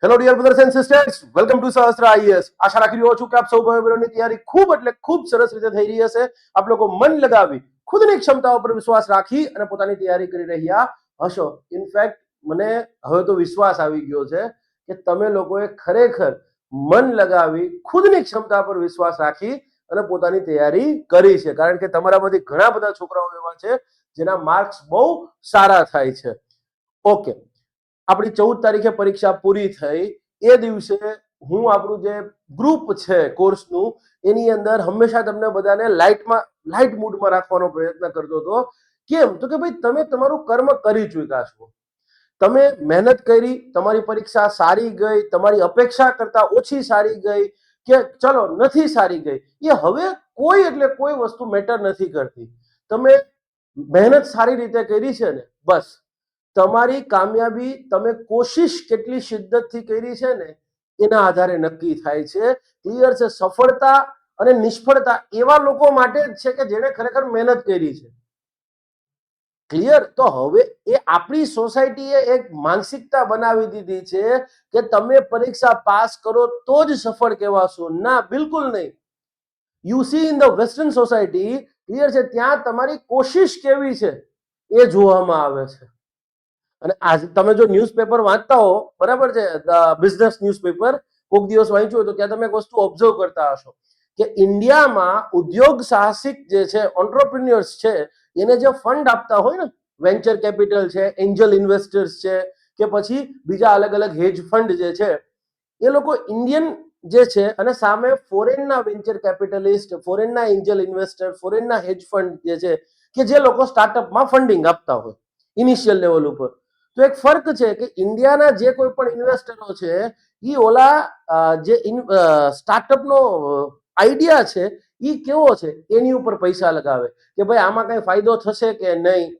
Hello dear brothers and sisters, welcome to Sahastra IAS. આશા રાખી રહ્યો છું કે આપ સૌ ભાઈ બહેનોની તૈયારી ખૂબ એટલે ખૂબ સરસ રીતે થઈ રહી હશે. આપ લોકો મન લગાવી ખુદની ક્ષમતાઓ પર વિશ્વાસ રાખી અને પોતાની તૈયારી કરી રહ્યા હશો. ઇનફેક્ટ મને હવે તો વિશ્વાસ આવી ગયો છે કે તમે લોકોએ ખરેખર મન લગાવી ખુદની ક્ષમતા પર વિશ્વાસ રાખી અને પોતાની તૈયારી કરી છે, કારણ કે તમારામાંથી ઘણા બધા છોકરાઓ એવા છે જેના માર્ક્સ બહુ સારા થાય છે. ઓકે, આપણી 14 તારીખે પરીક્ષા પૂરી થઈ. એ દિવસે હું આપણું જે ગ્રુપ છે કોર્સનું, એની અંદર હંમેશા તમને બધાને લાઇટ મૂડમાં રાખવાનો પ્રયત્ન કરતો હતો. કેમ તો કે ભાઈ તમે તમારું કર્મ કરી ચૂક્યા છો, તમે મહેનત કરી, તમારી પરીક્ષા સારી ગઈ, તમારી અપેક્ષા કરતા ઓછી સારી ગઈ કે ચલો નથી સારી ગઈ, એ હવે કોઈ એટલે કોઈ વસ્તુ મેટર નથી કરતી. તમે મહેનત સારી રીતે કરી છે ને, બસ તમારી કામયાબી તમે કોશિશ કેટલી શિદ્દતથી કરી છે ને એના આધારે નક્કી થાય છે. ક્લિયર છે? સફળતા અને નિષ્ફળતા એવા લોકો માટે જ છે કે જેણે ખરેખર મહેનત કરી છે. ક્લિયર? તો હવે એ આપણી સોસાયટીએ એક માનસિકતા બનાવી દીધી છે કે તમે પરીક્ષા પાસ કરો તો જ સફળ કહેવાશો. ના, બિલકુલ નહીં. You C in the western society, clear છે, ત્યાં તમારી કોશિશ કેવી છે એ જોવામાં આવે છે. અને આજે તમે જો ન્યૂઝપેપર વાંચતા હો, બરાબર છે, બિઝનેસ ન્યૂઝપેપર કોઈક દિવસ વાંચ્યું હોય તો ત્યાં તમે એક વસ્તુ ઓબ્ઝર્વ કરતા હશો કે ઇન્ડિયામાં ઉદ્યોગ સાહસિક જે છે, ઓન્ટરપ્રિન્યોર્સ છે, એને જે ફંડ આપતા હોય ને, વેન્ચર કેપિટલ છે, એન્જલ ઇન્વેસ્ટર્સ છે કે પછી બીજા અલગ અલગ હેજ ફંડ જે છે, એ લોકો ઇન્ડિયન જે છે અને સામે ફોરેનના વેન્ચર કેપિટલિસ્ટ, ફોરેનના એન્જલ ઇન્વેસ્ટર, ફોરેનના હેજ ફંડ જે છે કે જે લોકો સ્ટાર્ટઅપમાં ફંડિંગ આપતા હોય ઇનિશિયલ લેવલ ઉપર. તો એક ફર્ક છે કે ઇન્ડિયાના જે કોઈ પણ ઇન્વેસ્ટરો છે એ ઓલા જે સ્ટાર્ટઅપનો આઈડિયા છે એ કેવો છે એની ઉપર પૈસા લગાવે કે ભાઈ આમાં કઈ ફાયદો થશે કે નહીં.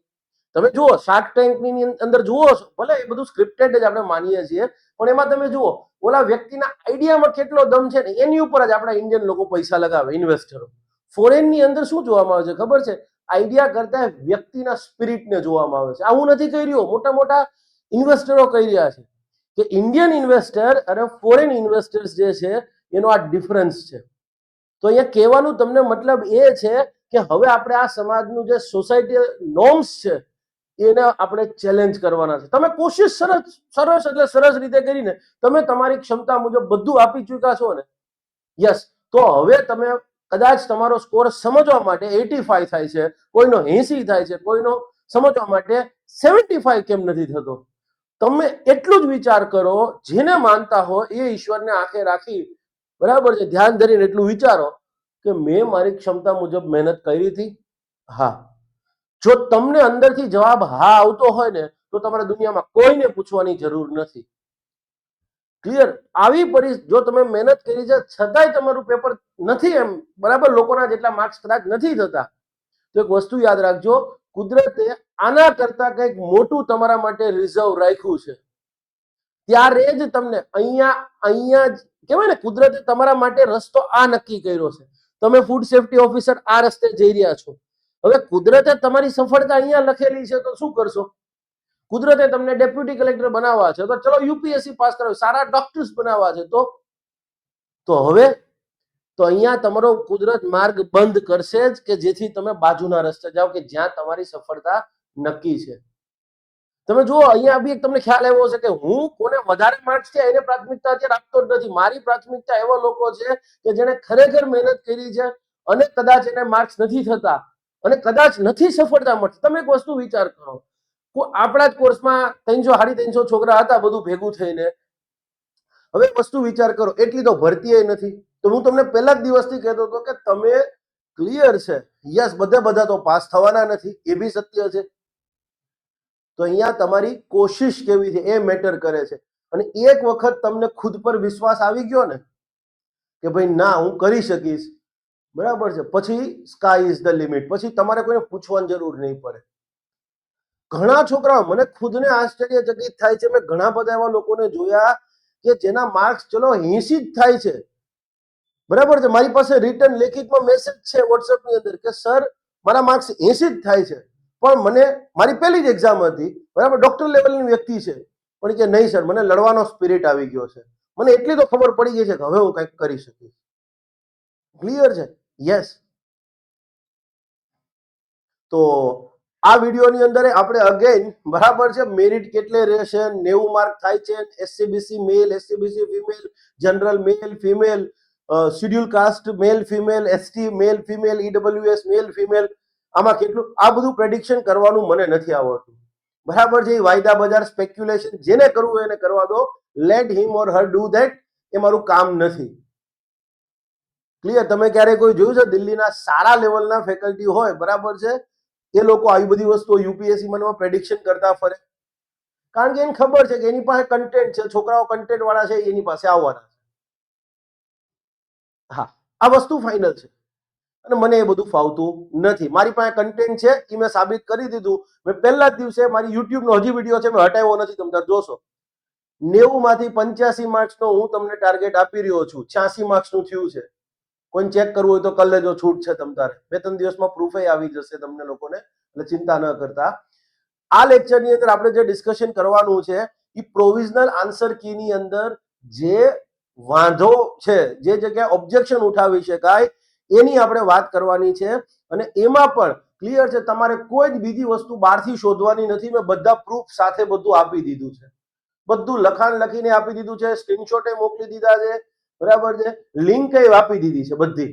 તમે જુઓ શાર્ક ટેન્કની અંદર જુઓ છો, ભલે એ બધું સ્ક્રિપ્ટેડ જ આપણે માનીએ છીએ, પણ એમાં તમે જુઓ ઓલા વ્યક્તિના આઈડિયામાં કેટલો દમ છે ને એની ઉપર જ આપણા ઇન્ડિયન લોકો પૈસા લગાવે, ઇન્વેસ્ટરો. ફોરેનની અંદર શું જોવામાં આવે છે ખબર છે? આઈડિયા કરતા વ્યક્તિના સ્પિરિટને જોવામાં આવે છે. આવું નથી કહી રહ્યો, મોટા મોટા ઇન્વેસ્ટરો કહી રહ્યા છે કે ઇન્ડિયન ઇન્વેસ્ટર અને ફોરેન ઇન્વેસ્ટર્સ જે છે એનો આ ડિફરન્સ છે. તો અહીંયા કહેવાનું તમને મતલબ એ છે કે હવે આપણે આ સમાજનું જે સોસાયટી નોર્મ્સ છે એને આપણે ચેલેન્જ કરવાના છે. તમે કોશિશ સરસ એટલે સરસ રીતે કરીને તમે તમારી ક્ષમતા મુજબ બધું આપી ચૂક્યા છો ને, યસ, તો હવે તમે કદાચ તમારો સ્કોર સમજવા માટે 85 થાય છે, કોઈનો 80 થાય છે, કોઈનો સમજવા માટે 75 કેમ નથી થતો. તમે એટલું જ વિચાર કરો, જેને માનતા હો એ ઈશ્વરને આંખે રાખી, બરાબર છે, ધ્યાન ધરીને એટલું વિચારો કે મેં મારી ક્ષમતા મુજબ મહેનત કરી હતી. હા, જો તમને અંદરથી જવાબ હા આવતો હોય ને તો તમારે દુનિયામાં કોઈને પૂછવાની જરૂર નથી. ક્લિયર? આવી પરિસ્થિતિ, જો તમે મહેનત કરી છે છતાંય તમારું પેપર નથી એમ બરાબર લોકોના જેટલા માર્ક્સ કદાચ નથી થતા, તો એક વસ્તુ યાદ રાખજો, કુદરતે આના કરતા કંઈક મોટું તમારા માટે રિઝર્વ રાખ્યું છે. ત્યારે જ તમને અહીંયા જ કહેવાય ને, કુદરતે તમારા માટે રસ્તો આ નક્કી કર્યો છે. તમે ફૂડ સેફ્ટી ઓફિસર આ રસ્તે જઈ રહ્યા છો. હવે કુદરતે તમારી સફળતા અહીંયા લખેલી છે તો શું કરશો? કુદરતે તમને ડેપ્યુટી કલેક્ટર બનાવવા છે તો ચલો યુપીએસસી પાસ કરાવો, સારા ડોક્ટર્સ બનાવવા છે તો હવે તો અહીંયા તમારો કુદરત માર્ગ બંધ કરશે જ કે જેથી તમે બાજુના રસ્તે જાઓ કે જ્યાં તમારી સફળતા નક્કી છે. તમે જુઓ, અહીંયા બી તમને ખ્યાલ આવ્યો હશે કે હું કોને વધારે માર્ક્સ છે એને પ્રાથમિકતા અત્યારે આપતો જ નથી. મારી પ્રાથમિકતા એવા લોકો છે કે જેને ખરેખર મહેનત કરી છે અને કદાચ એને માર્ક્સ નથી થતા અને કદાચ નથી સફળતા મળતી. તમે એક વસ્તુ વિચાર કરો, આપણા જ કોર્સમાં 300-350 છોકરા હતા બધું ભેગું થઈને. હવે વસ્તુ વિચાર કરો, એટલી તો ભરતી નથી. તો હું તમને પહેલા જ દિવસથી કહેતો હતો કે તમે ક્લિયર છે, યસ, બધા તો પાસ થવાના નથી, એ બી સત્ય છે. તો અહીંયા તમારી કોશિશ કેવી છે એ મેટર કરે છે. અને એક વખત તમને ખુદ પર વિશ્વાસ આવી ગયો ને કે ભાઈ ના હું કરી શકીશ, બરાબર છે, પછી સ્કાય ઇઝ ધ લિમિટ. પછી તમારે કોઈને પૂછવાની જરૂર નહીં પડે. ઘણા છોકરાઓ, મને ખુદને આશ્ચર્યચકિત થાય છે, મેં ઘણા બધા એવા લોકોને જોયા કે જેના માર્ક્સ ચલો 80 જ થાય છે, બરાબર છે, મારી પાસે રિટર્ન લેખિતમાં મેસેજ છે વોટ્સએપ ની અંદર કે સર મારા માર્ક્સ 80 જ થાય છે, પણ મને મારી પહેલી જ એક્ઝામ હતી, બરાબર, ડોક્ટર લેવલની વ્યક્તિ છે, પણ કે નહીં સર, મને લડવાનો સ્પિરિટ આવી ગયો છે, મને એટલી તો ખબર પડી ગઈ છે કે હવે હું કંઈક કરી શકીશ. ક્લિયર છે? યસ. તો આ વિડીયોની અંદર આપણે અગેન બરાબર છે મેરિટ કેટલે રહેશે, 90 માર્ક થાય છે, SCBC male, SCBC female, general male female, schedule caste male female, ST male female, EWS male female, આમાં કેટલું આ બધું પ્રેડિક્શન કરવાનું મને નથી આવડતું. બરાબર છે. વાયદા બજાર સ્પેક્યુલેશન જેને કરવું હોય એને કરવા દો. Let him or her do that. એ મારું કામ નથી. ક્લિયર? તમે ક્યારે કોઈ જોયું છે દિલ્હીના સારા લેવલના ફેકલ્ટી હોય બરાબર છે, એ લોકો આવી બધી વસ્તુઓ યુપીએસસી માં પ્રેડિક્શન કરતા ફરે? કારણ કે એને ખબર છે કે એની પાસે કન્ટેન્ટ છે, છોકરાઓ કન્ટેન્ટ વાળા છે, એની પાસે આવવાના છે. હા, આ વસ્તુ ફાઇનલ છે. અને મને એ બધું ફાવતું નથી. મારી પાસે કન્ટેન્ટ છે, એ મેં સાબિત કરી દીધું. મેં પહેલા જ દિવસે મારી યુટ્યુબ નો હજી વિડીયો છે મેં હટાવ્યો નથી, તમે જોશો. 90 માંથી 85 માર્ક્સ નો હું તમને ટાર્ગેટ આપી રહ્યો છું. 86 માર્ક્સ નું થયું છે. કોઈ ચેક કરવું હોય તો કલ લેજો, છૂટ છે તમ તારે. 2-3 દિવસમાં પ્રૂફ આવી જશે તમને લોકોને, એટલે ચિંતા ન કરતા. આ લેક્ચરની અંદર આપણે જે ડિસ્કશન કરવાનું છે એ પ્રોવિઝનલ આન્સર કી ની અંદર જે વાંધો છે, જે જગ્યાએ ઓબ્જેક્શન ઉઠાવી શકાય, એની આપણે વાત કરવાની છે. અને એમાં પણ ક્લિયર છે, તમારે કોઈ જ બીજી વસ્તુ બહારથી શોધવાની નથી. મેં બધા પ્રૂફ સાથે બધું આપી દીધું છે, બધું લખાણ લખીને આપી દીધું છે, સ્ક્રીનશોટ મોકલી દીધા છે, બરાબર છે, લિંક આપી દીધી છે બધી,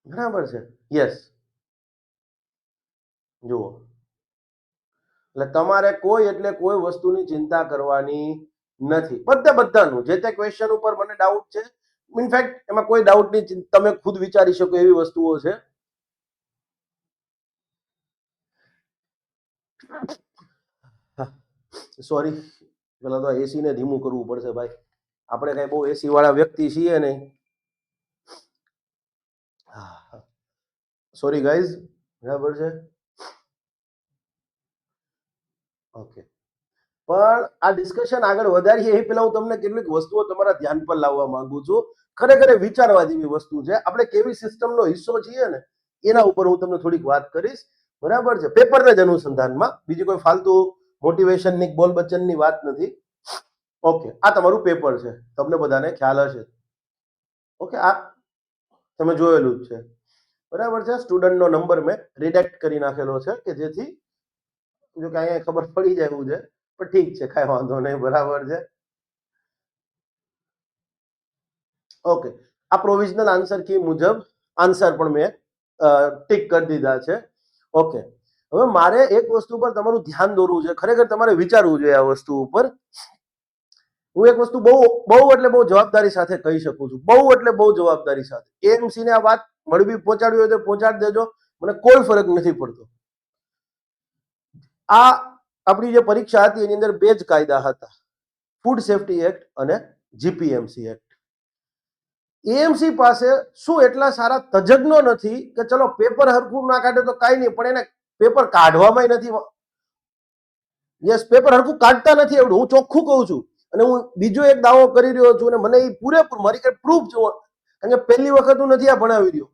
બરાબર છે. યસ, જુઓ, એટલે તમારે કોઈ એટલે કોઈ વસ્તુની ચિંતા કરવાની નથી. બધાનું જે તે ક્વેશ્ચન ઉપર મને ડાઉટ છે, ઇનફેક્ટ એમાં કોઈ ડાઉટ નહીં, તમે ખુદ વિચારી શકો એવી વસ્તુઓ છે. સોરી, પેલા તો એસી ને ધીમું કરવું પડશે ભાઈ, આપણે કઈ બહુ એસી વાળા વ્યક્તિ છીએ નહીં. સોરી ગાઈઝ, બરાબર છે. ઓકે, પણ આ ડિસ્કશન આગળ વધારીએ એ પહેલા હું તમને કેટલીક વસ્તુઓ તમારા ધ્યાન પર લાવવા માંગુ છું. ખરેખર વિચારવા જેવી વસ્તુ છે. આપણે કેવી સિસ્ટમનો હિસ્સો છીએ ને એના ઉપર હું તમને થોડીક વાત કરીશ, બરાબર છે, પેપરને જ અનુસંધાનમાં. બીજી કોઈ ફાલતુ મોટિવેશનની બોલ બચ્ચનની વાત નથી. ઓકે, આ તમારું પેપર છે, તમને બધાને ખ્યાલ હશે. ઓકે, આ તમે જોયેલું જ છે, બરાબર છે. સ્ટુડન્ટનો નંબર મેં રિડેક્ટ કરી નાખેલો છે કે જેથી જો કે અહીંયા ખબર પડી જાય એવું છે, પણ ઠીક છે, કઈ વાંધો નહીં, બરાબર છે. ઓકે, આ પ્રોવિઝનલ આન્સર કી મુજબ આન્સર પણ મેં ટિક કરી દીધા છે. ઓકે, હવે મારે એક વસ્તુ પર તમારું ધ્યાન દોરવું છે, ખરેખર તમારે વિચારવું જોઈએ આ વસ્તુ ઉપર. હું એક વસ્તુ બહુ બહુ એટલે બહુ જવાબદારી સાથે કહી શકું છું, બહુ એટલે બહુ જવાબદારી સાથે. એએમસી ને આ વાત મળવી પહોંચાડવી હોય તો પહોંચાડી દેજો, મને કોઈ ફરક નથી પડતો. આ આપણી જે પરીક્ષા હતી એની અંદર બે જ કાયદા હતા, ફૂડ સેફ્ટી એક્ટ અને જીપીએમસી એક્ટ. એએમસી પાસે શું એટલા સારા તજજ્ઞો નથી કે ચલો પેપર હરખું ના કાઢે તો કાંઈ નહીં, પણ એને પેપર કાઢવામાં નથી. યસ, પેપર હરખું કાઢતા નથી એવડું હું ચોખ્ખું કહું છું. અને હું બીજો એક દાવો કરી રહ્યો છું, અને મને એ પૂરેપૂરું મારી કઈ પ્રૂફ જોવો, કારણ કે પહેલી વખત હું નથી આ ભણાવી રહ્યો.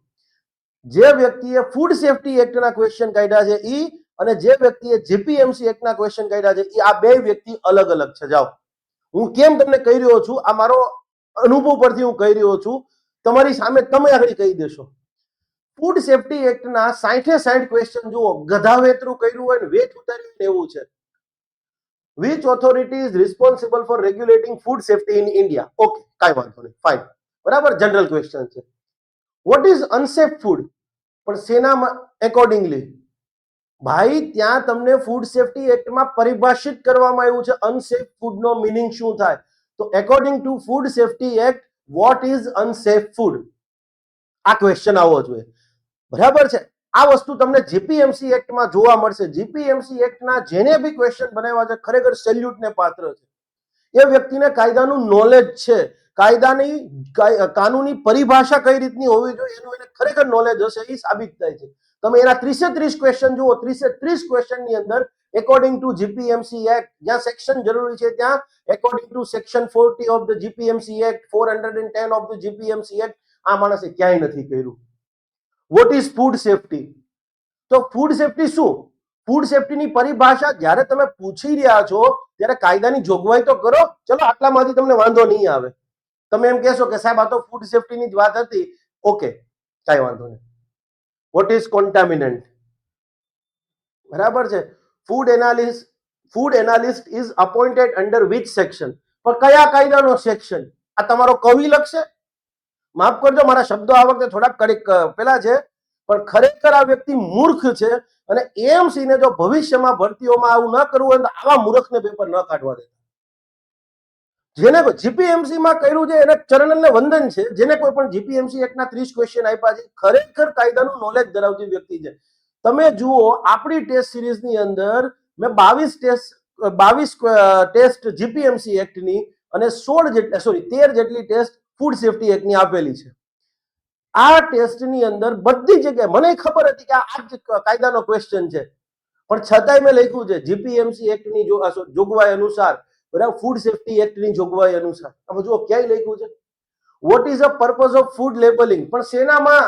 જે વ્યક્તિએ ફૂડ સેફ્ટી એક્ટના ક્વેશ્ચન કાઢ્યા છે ઈ, અને જે વ્યક્તિએ જીપીએમસી એક્ટના ક્વેશ્ચન કાઢ્યા છે ઈ, આ બે વ્યક્તિ અલગ અલગ છે. જાઓ, હું કેમ તમને કહી રહ્યો છું, આ મારો અનુભવ પરથી હું કહી રહ્યો છું, તમારી સામે તમે આગળ કહી દેશો. ફૂડ સેફ્ટી એક્ટના 60 ક્વેશ્ચન જુઓ, ગધા વેતરું કર્યું હોય ને વેચ ઉતાર્યું એવું છે. Which authority is responsible for regulating food safety in India? Okay, કાઈ વાંધો નહીં, ફાઇન, બરાબર, જનરલ ક્વેશ્ચન છે. What is unsafe food? પણ શેનામાં એકોર્ડિંગલી? ભાઈ, ત્યાં તમને ફૂડ સેફ્ટી એક્ટમાં પરિભાષિત કરવામાં આવ્યું છે અનસેફ ફૂડનો મીનિંગ શું થાય. તો according to food safety act, what is unsafe food? આ ક્વેશ્ચન આવવો જોઈએ, બરાબર છે. આ વસ્તુ તમને જીપીએમસી એક્ટમાં જોવા મળશે. જીપીએમસી એક્ટના જેને બી ક્વેશ્ચન બનાવ્યા છે ખરેખર સેલ્યુટને પાત્ર છે. એ વ્યક્તિને કાયદાનું નોલેજ છે, કાયદાની કાનૂની પરિભાષા કઈ રીતની હોવી જોઈએ એનું એને ખરેખર નોલેજ હશે, એ સાબિત થાય છે. તમે એના 30 ક્વેશ્ચન જુઓ, 30 ક્વેશ્ચનની અંદર એકોર્ડિંગ ટુ જીપીએમસી એક્ટ, જ્યાં સેક્શન જરૂરી છે ત્યાં according to section 40 of the GPMC act, 410 of the GPMC act, આ માણસે ક્યાંય નથી કર્યું. What is food safety? તો ફૂડ સેફ્ટી શું? ફૂડ સેફ્ટીની પરિભાષા જ્યારે તમે પૂછી રહ્યા છો ત્યારે કાયદાની જોગવાઈ તો કરો. ચલો આટલામાંથી તમને વાંધો નહીં આવે. તમે એમ કહેશો કે સાહેબ આ તો ફૂડ સેફ્ટીની જ વાત હતી. ઓકે, કાંઈ વાંધો નહીં. What is contaminant? બરાબર છે. Food analyst is appointed under which section? પણ કયા કાયદાનો સેક્શન? આ તમારો કવિ લખશે? માફ કરજો, મારા શબ્દો આ વખતે થોડાક કડીક પેલા છે, પણ ખરેખર આ વ્યક્તિ મૂર્ખ છે. અને એએમસી ને જો ભવિષ્યમાં ભરતીઓમાં આવું ન કરવું હોય તો આવા મૂર્ખને પેપર ન કાઢવા દે. જેને જીપીએમસી માં કર્યું છે એને ચરણને વંદન છે. જેને કોઈ પણ જીપીએમસી એક્ટના 30 ક્વેશ્ચન આપ્યા છે, ખરેખર કાયદાનું નોલેજ ધરાવતી વ્યક્તિ છે. તમે જુઓ આપણી ટેસ્ટ સિરીઝની અંદર મેં 22 ટેસ્ટ જીપીએમસી એક્ટની અને 13 જેટલી ટેસ્ટ ફૂડ સેફ્ટી એક્ટની આપેલી છે. આ ટેસ્ટની અંદર બધી જગ્યાએ મને ખબર હતી કે આ જ કાયદાનો ક્વેશ્ચન છે, પણ છતાંય મેં લખ્યું છે જીપીએમસી એક્ટની જોગવાઈ અનુસાર, બરાબર, ફૂડ સેફ્ટી એક્ટની જોગવાઈ અનુસાર. તમે જુઓ ક્યાંય લખ્યું છે what is a purpose of food labelling, પણ શેનામાં?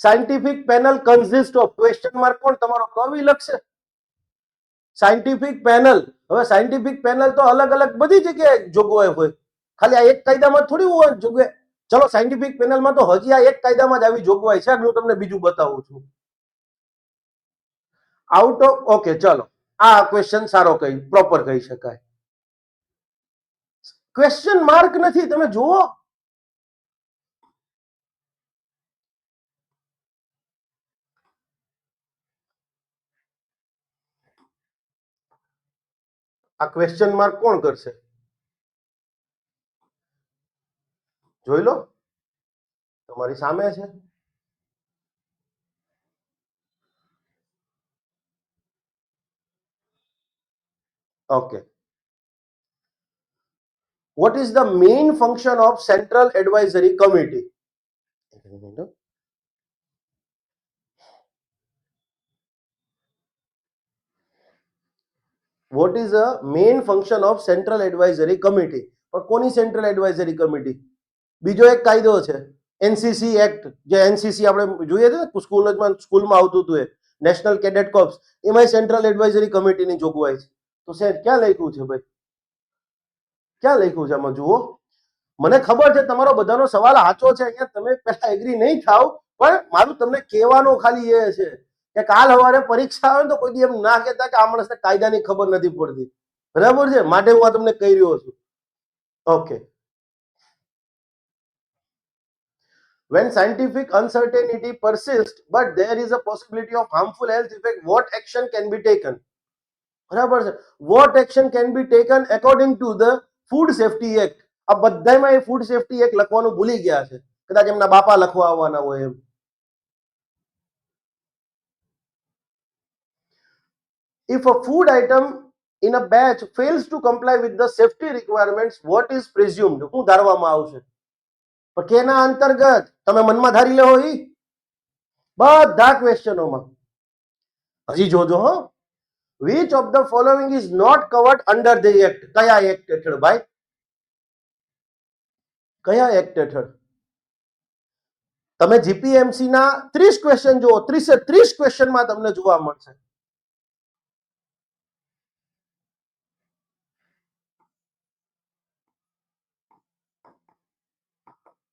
Scientific panel consist of question mark. કોણ? તમારો કવિ લખશે. Scientific panel. હવે સાયન્ટિફિક પેનલ તો અલગ અલગ બધી જગ્યાએ જોગવાઈ હોય, ખાલી આ એક કાયદામાં થોડી હોય જોગવાઈ. ચલો સાયન્ટિફિક પેનલમાં તો હજી આ એક કાયદામાં જ આવી જોગવાઈ છે. હું તમને બીજું બતાવું છું. આઉટ ઓફ ઓકે, ચલો આ ક્વેશ્ચન સારો પ્રોપર કહી શકાય. ક્વેશ્ચન માર્ક નથી, તમે જુઓ. આ ક્વેશ્ચન માર્ક કોણ કરશે? જોઈ લો, તમારી સામે છે. Okay. What is the main function of Central Advisory Committee? What is the main function of Central Advisory Committee? પણ કોની સેન્ટ્રલ એડવાઇઝરી કમિટી? બીજો એક કાયદો છે એનસીસી એક્ટ, જે એનસીસી આપણે જોઈએ છે ને સ્કૂલમાં આવતું હતું, એ નેશનલ કેડેટ કોર્પ્સ, એમાં સેન્ટ્રલ એડવાઇઝરી કમિટીની જોગવાઈ છે. તો સાહેબ ક્યાં લખ્યું છે ભાઈ? ક્યાં લખ્યું છે આમાં? જુઓ, મને ખબર છે તમારો બધાનો સવાલ સાચો છે. અહીંયા તમે પહેલા એગ્રી નહીં થાવ, પણ મારું તમને કહેવાનું ખાલી એ છે કે કાલ સવારે પરીક્ષા આવે તો કોઈ એમ ના કહેતા કે આ માણસને કાયદાની ખબર નથી પડતી. બરાબર છે, માટે હું આ તમને કહી રહ્યો છું. Okay. When scientific uncertainty persists but there is a possibility of harmful health effect, what action can be taken? બરાબર છે. What action can be taken according to the Food Safety Act? આ બધામાં એ ફૂડ સેફ્ટી એક્ટ લખવાનું ભૂલી ગયા છે. કદાચ એમના બાપા લખવા આવવાના હોય એમ. If a food item in a batch fails to comply with the safety requirements, what is presumed? શું ધારવામાં આવશે? પણ કેના અંતર્ગત? તમે મનમાં ધારી લેવો. ઈ બધા ક્વેશ્ચનોમાં હજી જોજો હો. Which of the following is not covered under the act? કયા એક્ટ હેઠળ ભાઈ? કયા એક્ટ હેઠળ? તમે જીપીએમસી ના 30 ક્વેશ્ચન જુઓ, 30 ક્વેશ્ચનમાં તમને જોવા મળશે.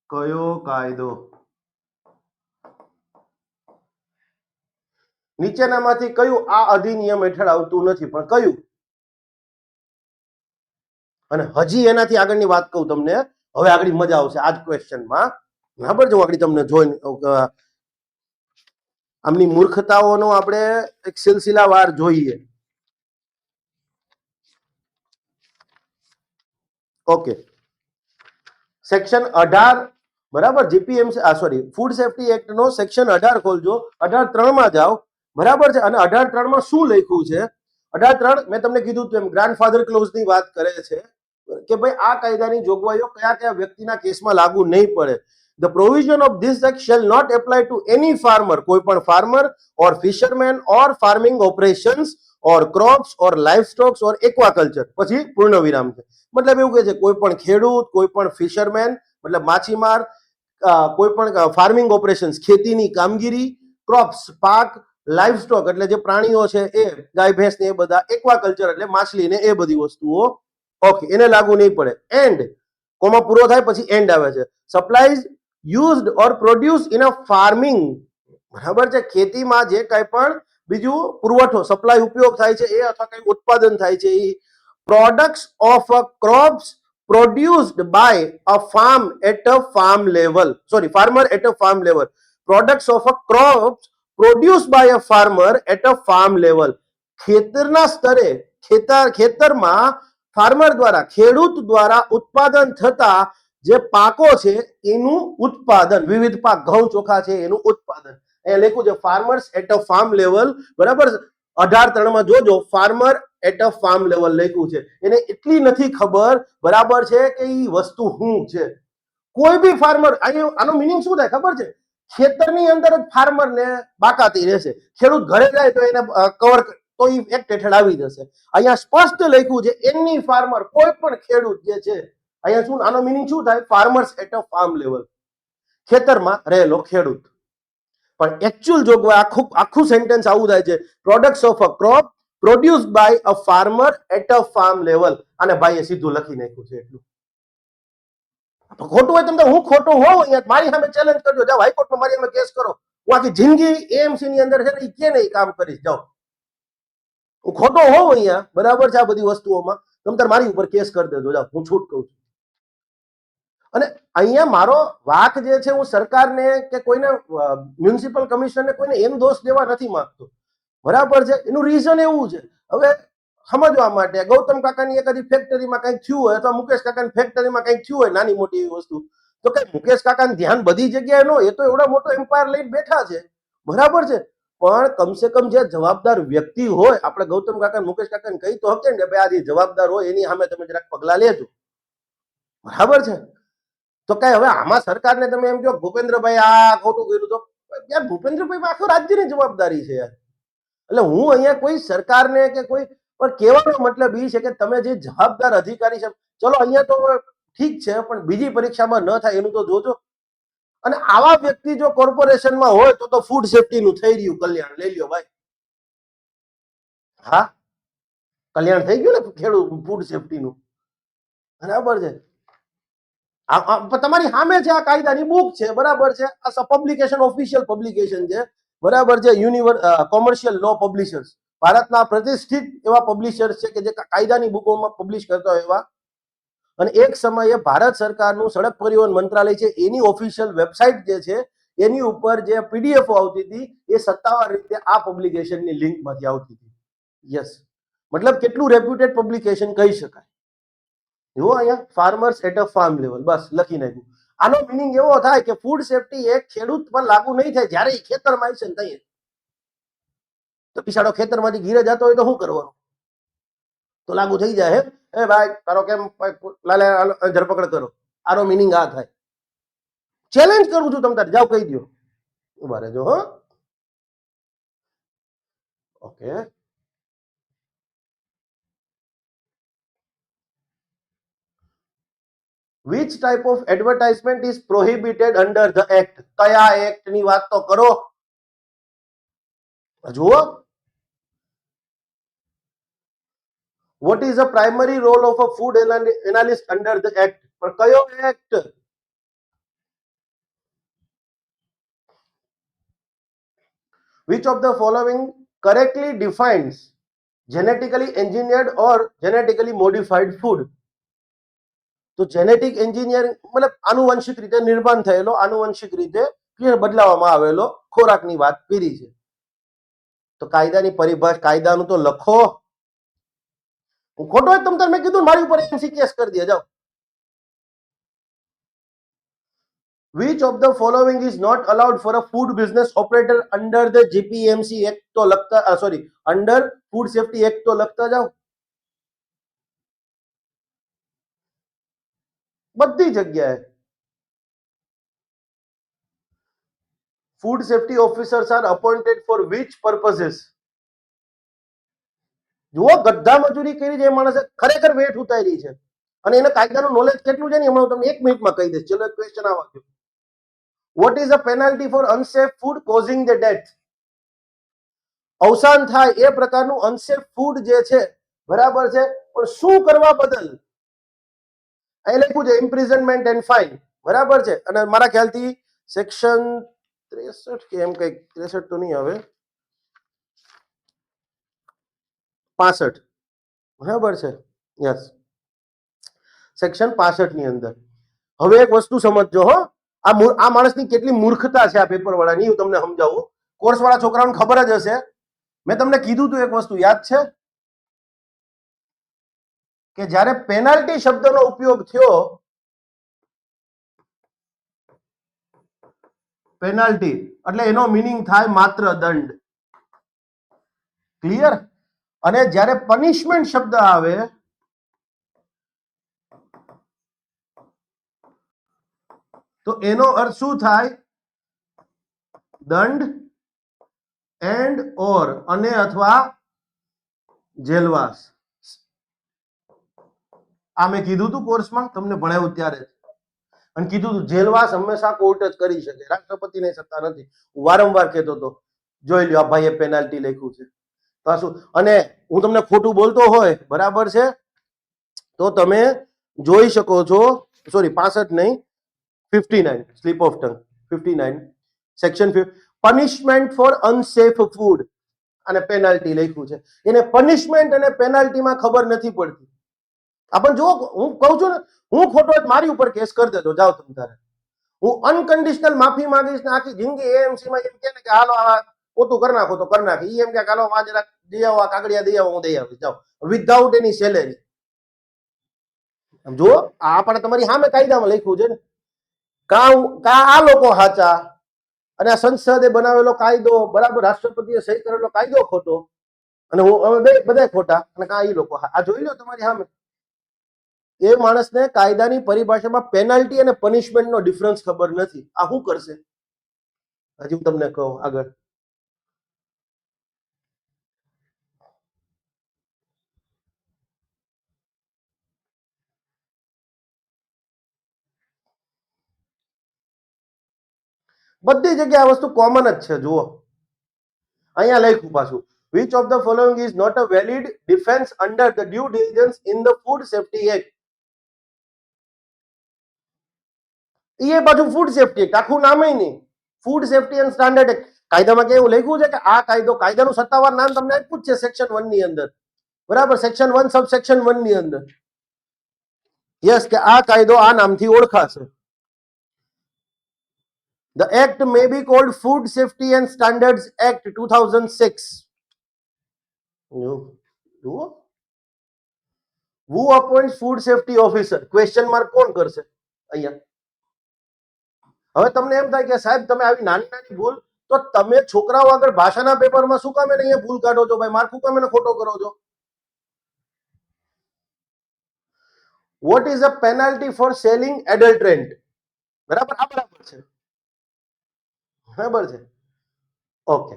કયો કાયદો? નીચેનામાંથી કયું આ અધિનિયમ હેઠળ આવતું નથી, પણ કયું? અને હજી એનાથી આગળની વાત કહું તમને, હવે આગળ મજા આવશે આ જ ક્વેશ્ચનમાં. બરાબર છે, આગળ તમને જોઈને આમની મૂર્ખતાઓનો આપણે એક સિલસિલાવાર જોઈએ. ઓકે, સેક્શન 18, બરાબર, જીપીએમસી ફૂડ સેફ્ટી એક્ટ નો સેક્શન 18 ખોલજો. 18(3) માં જાઓ. બરાબર છે, અને 18(3) માં શું લખ્યું છે? 18(3) મેં તમને કીધું તેમ ગ્રાન્ડફાધર ક્લોઝ ની વાત કરે છે કે ભાઈ આ કાયદાની જોગવાઈઓ કયા કયા વ્યક્તિના કેસમાં લાગુ નહીં પડે. The provision of this act shall not apply to any farmer, કોઈ પણ farmer or fisherman or farming operations or crops or livestock or aquaculture. પછી પૂર્ણ વિરામ છે. મતલબ એવું કહે છે કોઈ પણ ખેડૂત, કોઈ પણ ફિશરમેન મતલબ માછીમાર, કોઈ પણ ફાર્મિંગ ઓપરેશન્સ ખેતીની કામગીરી, ક્રોપ્સ પાક, લાઈવ સ્ટોક એટલે જે પ્રાણીઓ છે એ ગાય ભેંસ ને એ બધા, એક્વાકલ્ચર એટલે માછલી ને એ બધી વસ્તુઓ, ઓકે, એને લાગુ નહીં પડે. એન્ડ કોમા પૂરો થાય પછી એન્ડ આવે છે. Supplies used or produce in a farming, બરાબર છે, ખેતીમાં જે કંઈ પણ બીજું પુરવઠો સપ્લાય ઉપયોગ થાય છે એ અથવા કંઈ ઉત્પાદન થાય છે એ products of a crops produced by a farm at a farm level, sorry, farmer at a farm level, products of a crops produced by a farmer at a farm level, ખેતરના સ્તરે ખેતરમાં ફાર્મર દ્વારા, ખેડૂત દ્વારા ઉત્પાદન થતા જે પાકો છે એનું ઉત્પાદન, વિવિધ પાક, ઘઉં ચોખા છે એનું ઉત્પાદન. એ લખ્યું છે farmers at a farm level, બરાબર. 18(3) માં જોજો farmer at a farm level લખ્યું છે. એને એટલી નથી ખબર, બરાબર છે, કે એ વસ્તુ શું છે. કોઈ બી ફાર્મર, આનો મિનિંગ શું થાય ખબર છે? ખેતરની અંદર જ ફાર્મર ને બાકાતી રહેશે. ખેડૂત ઘરે જાય તો એને કવર તો એ એક હેઠળ આવી જશે. અહીંયા સ્પષ્ટ લખ્યું છે એની ફાર્મર, કોઈ પણ ખેડૂત જે છે. અહીંયા શું, આનો મિનિંગ શું થાય? Farmers at a farm level, ખેતરમાં રહેલો ખેડૂત. પણ એકચ્યુઅલ જોગવાઈ આખું સેન્ટેન્સ આવું થાય છે, products of a crop produced by a farmer at a farm level. અને ભાઈએ સીધું લખી નાખ્યું છે એટલું. ખોટું હોય તમને, હું ખોટો હોઉં અહીંયા મારી સામે ચેલેન્જ કરજો, જાઓ હાઈકોર્ટમાં મારી સામે કેસ કરો. હું આખી જિંદગી એએમસી ની અંદર છે ને કે નહીં કામ કરીશ, જાઓ. હું ખોટો હોઉં અહીંયા, બરાબર છે, આ બધી વસ્તુઓમાં તમે મારી ઉપર કેસ કરી દેજો, જાઓ, હું છૂટ કહું છું. અને અહીંયા મારો વાક જે છે, હું સરકારને કે કોઈને મ્યુનિસિપલ કમિશનરને કોઈને એમ દોષ દેવા નથી માંગતો, બરાબર છે. એનું રીઝન એવું છે, હવે સમજવા માટે, ગૌતમ કાકાની એકાદી ફેક્ટરીમાં કંઈક થયું હોય અથવા મુકેશ કાકાની ફેક્ટરીમાં કંઈક થયું હોય નાની મોટી એવી વસ્તુ, તો કઈ મુકેશ કાકાનું ધ્યાન બધી જગ્યાએ ન હોય, એ તો એવડો મોટો એમ્પાયર લઈને બેઠા છે, બરાબર છે. પણ કમસે કમ જે જવાબદાર વ્યક્તિ હોય, આપણે ગૌતમ કાકા મુકેશ કાકાને કહી તો હકે ને ભાઈ આ જે જવાબદાર હોય એની સામે તમે જરાક પગલા લેજો, બરાબર છે. તો કઈ હવે આમાં સરકારને તમે એમ કહો ભૂપેન્દ્રભાઈ આ ખોટું કર્યું, તો યાર ભૂપેન્દ્રભાઈ આખું રાજ્યની જવાબદારી છે યાર. એટલે હું અહીંયા કોઈ સરકારને કે કોઈ પણ કહેવાનો મતલબ એ છે કે તમે જે જવાબદાર અધિકારી છે, ચલો અહીંયા તો ઠીક છે, પણ બીજી પરીક્ષામાં ન થાય એનું તો જોજો. અને આવા વ્યક્તિ જો કોર્પોરેશનમાં હોય તો ફૂડ સેફ્ટીનું થઈ રહ્યું કલ્યાણ, લઈ લ્યો ભાઈ. હા, કલ્યાણ થઈ ગયું ને ખેડૂત ફૂડ સેફ્ટીનું, બરાબર છે. તમારી સામે છે, આ કાયદાની બુક છે, બરાબર છે. આ પબ્લિકેશન ઓફિશિયલ પબ્લિકેશન છે, બરાબર છે. કોમર્શિયલ લો પબ્લિશર્સ, ભારતના પ્રતિષ્ઠિત એવા પબ્લિશર્સ છે કે જે કાયદાની બુકોમાં પબ્લિશ કરતા હોય એવા. અને એક સમયે ભારત સરકારનું સડક પરિવહન મંત્રાલય છે એની ઓફિશિયલ વેબસાઇટ જે છે એની ઉપર જે પીડીએફ આવતી હતી એ સત્તાવાર રીતે આ પબ્લિકેશનની લિંકમાંથી આવતી હતી. યસ, મતલબ કેટલું રેપ્યુટેડ પબ્લિકેશન કહી શકાય. જુઓ અહીંયા farmers at a farm level, બસ લખી નાખ્યું. આનો મિનિંગ એવો થાય કે ફૂડ સેફ્ટી એક ખેડૂત પર લાગુ નહીં થાય જ્યારે એ ખેતરમાં આવશે ને તઈએ. તો બિચારો ખેતરમાંથી ઘીરે જતો હોય તો શું કરવાનું? તો લાગુ થઈ જાય. હે ભાઈ તારો કેમ લાલે ધરપકડ કરો, આનો મિનિંગ આ થાય. ચેલેન્જ કરું છું, તમે તાર જાઓ કહી દો, ઉભા રહેજો. હ okay, which type of advertisement is prohibited under the act? કયા એક્ટ ની વાત તો કરો. જુઓ, what is the primary role of a food analyst under the act? પણ કયો act? which of the following correctly defines genetically engineered or genetically modified food? તો genetic engineering મતલબ આનુવંશિક રીતે નિર્માણ થયેલો, આનુવંશિક રીતે બદલાવવામાં આવેલો ખોરાકની વાત કરી છે. તો કાયદાની પરિભાષા, કાયદાનું તો લખો. હું ખોટો હોય તમે મેં કીધું મારી ઉપર એમસી કેસ કરી દે, જાઓ. which of the following is not allowed for a food business operator under the GPMC act? તો લખતા, sorry, under food safety act તો લખતા જાઓ. બધી જગ્યાએ food safety officers are appointed for which purposes? જુઓ, ગધા મજૂરી કરી છે એ માણસે ખરેખર વેઠ ઉતારી છે અને એને કાયદાનું નોલેજ કેટલું છે ને હમણાં હું તમને 1 મિનિટમાં કહી દઈશ. ચલો એક ક્વેશ્ચન આવવા દો. What is the penalty for unsafe food causing the death? અવસાન થાય એ પ્રકારનું અનસેફ ફૂડ જે છે, બરાબર છે, પણ શું કરવા બદલ અહીં લખ્યું છે ઇમ્પ્રિઝનમેન્ટ એન્ડ ફાઇન, બરાબર છે. અને મારા ખ્યાલથી સેક્શન 63 કે એમ કંઈક 63 તો નહીં આવે, 65, બરાબર છે, યસ, સેક્શન 65 ની અંદર. હવે એક વસ્તુ સમજજો હો, આ માણસની કેટલી મૂર્ખતા છે આ પેપર વાળાની, હું તમને સમજાવું. કોર્સ વાળા છોકરાઓને ખબર જ હશે. મેં તમને કીધું તું એક વસ્તુ યાદ છે કે જ્યારે પેનાલ્ટી શબ્દનો ઉપયોગ થયો, પેનાલ્ટી એટલે એનો મીનિંગ થાય માત્ર દંડ, ક્લિયર. અને જ્યારે પનિશમેન્ટ શબ્દ આવે તો એનો અર્થ શું થાય? દંડ એન્ડ ઓર અને અથવા જેલવાસ. આ મેં કીધું તું કોર્સમાં, તમને ભણાવ્યું ત્યારે અને કીધું તું જેલવાસ હંમેશા કોર્ટ જ કરી શકે, રાષ્ટ્રપતિને સત્તા નથી. વારંવાર કહેતો હતો, જોઈ લ્યો આ ભાઈએ પેનાલ્ટી લખ્યું છે પાછું. અને હું તમને ખોટું બોલતો હોય, બરાબર છે, તો તમે જોઈ શકો છો. સોરી 65 નહીં, 59, slip of tongue, 59 section punishment for unsafe food અને પેનાલ્ટી લખ્યું છે. એને પનિશમેન્ટ અને પેનાલ્ટીમાં ખબર નથી પડતી. આપણ જો હું કહું છું ને, હું ખોટો મારી ઉપર કેસ કરી દેતો, જાઓ તમે તારે. હું અનકન્ડિશનલ માફી માંગીશ ને આખી જિંદગી એએમસી માં એમ કે ને કે હાલો આ પોતું કરી નાખો તો કરી નાખી. એમ કે હાલો વાં જરા દઈ આવો, આ કાગળિયા દઈ આવો, હું દઈ આવીશ, જાઓ, વિધાઉટ એની સેલેરી. જો આ પણ તમારી સામે કાયદામાં લખ્યું છે ને, કા આ લોકો સાચા અને આ સંસદે બનાવેલો કાયદો, બરાબર, રાષ્ટ્રપતિએ સહી કરેલો કાયદો ખોટો અને હું બધા ખોટા, અને કા એ લોકો. આ જોઈ લો તમારી સામે. એ માણસને કાયદાની પરિભાષામાં પેનલ્ટી અને પનિશમેન્ટનો ડિફરન્સ ખબર નથી. આ શું કરશે? હજી હું તમને કહું આગળ. બધી જગ્યાએ આ વસ્તુ કોમન જ છે. જુઓ અહીંયા લખ્યું પાછું, which of the following is not a valid defense under the due diligence in the food safety act? એ પાછું ફૂડ સેફ્ટી એક્ટ, આખું નામ નહીં, food safety and standard act. કાયદામાં કેવું લખ્યું છે કે આ કાયદો, કાયદાનું સત્તાવાર નામ તમને આપ્યું જ છે સેક્શન 1 ની અંદર, બરાબર, સેક્શન 1 સબસેક્શન 1 ની અંદર. યસ, કે આ કાયદો આ નામથી ઓળખાશે. The act may be called Food Safety and Standards Act 2006. Who appoints food safety officer? Question mark કોણ કરશે અહીંયા? હવે તમને એમ થાય કે સાહેબ તમે આવી નાની નાની ભૂલ, તો તમે છોકરાઓ આગળ ભાષાના પેપરમાં શું કામ એને અહીંયા ભૂલ કાઢો છો ભાઈ? માર્ક શું કામ એને ખોટો કરો છો? What is a penalty for selling adulterant? બરાબર, આ બરાબર છે, બરાબર છે, ઓકે.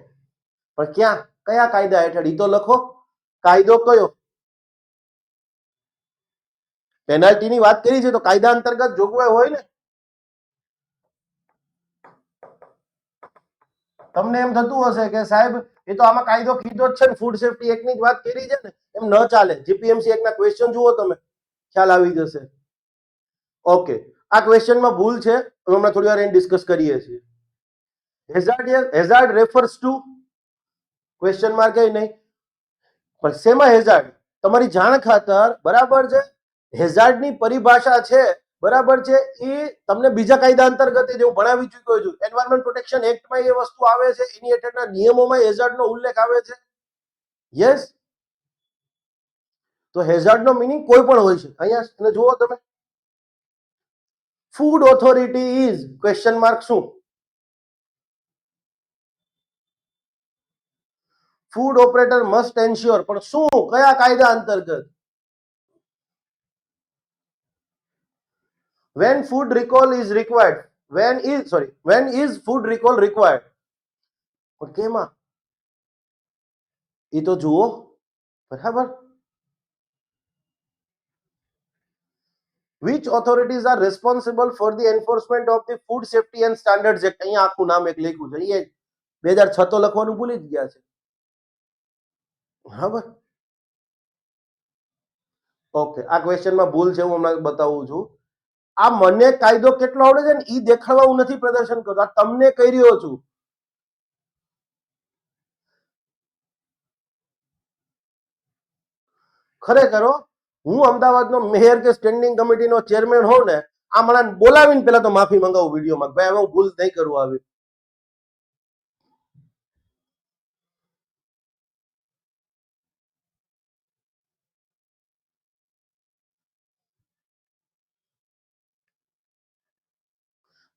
પણ ક્યાં, કયા કાયદા હેઠળ? ઈ તો લખો, કાયદો કયો? પેનાલ્ટીની વાત કરી છે તો કાયદા અંતર્ગત જોગવાઈ હોય ને. તમને એમ થતું હશે કે સાહેબ એ તો આમાં કાયદો કીધો જ છે ને, ફૂડ સેફ્ટી એક્ટ ની જ વાત કરી છે ને, એમ ન ચાલે. જીપીએમસી એક્ટ ના ક્વેશ્ચન જુઓ તમે, ખ્યાલ આવી જશે. ઓકે, આ ક્વેશ્ચનમાં ભૂલ છે, હમણાં થોડી વાર એને ડિસ્કસ કરીએ છીએ. હેઝાર્ડ રેફર્સ ટુ, ક્વેશ્ચન માર્ક એ નહીં, પણ શેમાં હેઝાર્ડ? તમારી જાણ ખાતર, બરાબર છે, હેઝાર્ડની પરિભાષા છે, બરાબર છે, એ તમને બીજા કાયદા અંતર્ગત જે હું ભણાવી ચૂક્યો છું, એન્વાયરમેન્ટ પ્રોટેક્શન એક્ટમાં એ વસ્તુ આવે છે, એની હેઠળના નિયમોમાં હેઝાર્ડનો ઉલ્લેખ આવે છે. યસ, તો હેઝાર્ડનો મીનિંગ કોઈ પણ હોય છે. અહીંયા જુઓ તમે, food authority is question mark શું? ફૂડ ઓપરેટર મસ્ટ એન્શ્યોર, પણ શું, કયા કાયદા અંતર્ગત? when food recall is required, when is food recall required? પણ કેમાં? એ તો જુઓ, બરાબર. which authorities are responsible for the enforcement of the food safety and standards act? અહીંયા આખું નામ એક લખ્યું છે, એ 2006 તો લખવાનું ભૂલી જ ગયા છે. બરાબર. ઓકે, આ ક્વેશ્ચનમાં ભૂલ છે, હું હમણાં બતાવું છું. આ મને કાયદો કેટલો આવડે છે ને ઈ દેખાડવા હું નથી પ્રદર્શન કરતો, આ તમને કહી રહ્યો છું. ખરેખર હું અમદાવાદનો મેયર કે સ્ટેન્ડિંગ કમિટીનો ચેરમેન હોઉં ને, આ મને બોલાવીને પેલા તો માફી મંગાવું વિડીયોમાં, ભાઈ હવે હું ભૂલ નહીં કરું આવી.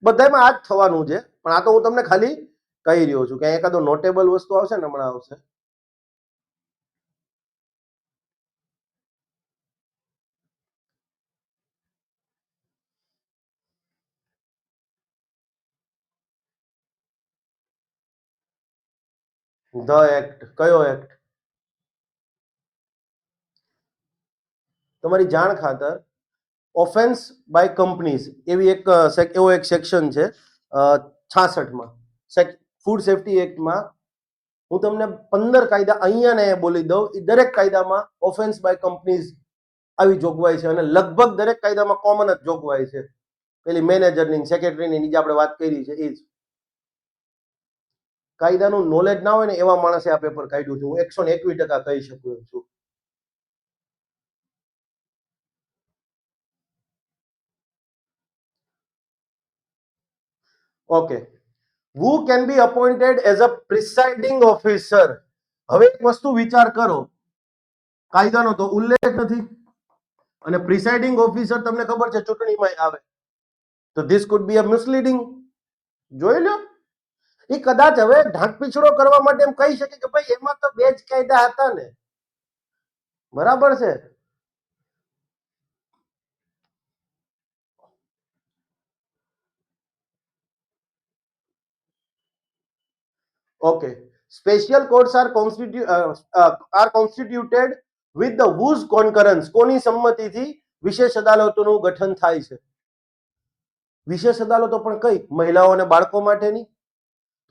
બધામાં આ જ થવાનું છે, પણ આ તો હું તમને ખાલી કહી રહ્યો છું કે એકાદો નોટેબલ વસ્તુ આવશે ને હમણાં આવશે. ધ એક્ટ કયો એક્ટ? તમારી જાણ ખાતર ઓફેન્સ બાય કંપનીઝ એવી એવો એક સેક્શન છે 66માં ફૂડ સેફ્ટી એક્ટમાં. હું તમને 15 કાયદા અહીંયા ને બોલી દઉં. એ દરેક કાયદામાં ઓફેન્સ બાય કંપનીઝ આવી જોગવાઈ છે અને લગભગ દરેક કાયદામાં કોમન જ જોગવાઈ છે. પેલી મેનેજરની સેક્રેટરીની જે આપણે વાત કરી છે એ જ. કાયદાનું નોલેજ ના હોય ને એવા માણસે આ પેપર કાઢ્યું છે, હું 121% કહી શકું એમ છું. Okay, who can be appointed as a presiding officer? હવે એક વસ્તુ વિચાર કરો, કાયદાનો તો ઉલ્લેખ નથી અને પ્રિસાઇડિંગ ઓફિસર તમને ખબર છે ચૂંટણીમાં આવે, તો this food B a misleading. જોઈ લો, એ કદાચ હવે ઢાંક પીછડો કરવા માટે એમ કહી શકે કે ભાઈ એમાં તો બે જ કાયદા હતા ને. બરાબર છે. Okay, special courts are constituted with the whose concurrence, કોની સંમતિથી વિશેષ અદાલતોનું ગઠન થાય છે. વિશેષ અદાલતો પણ કઈ? મહિલાઓ અને બાળકો માટેની.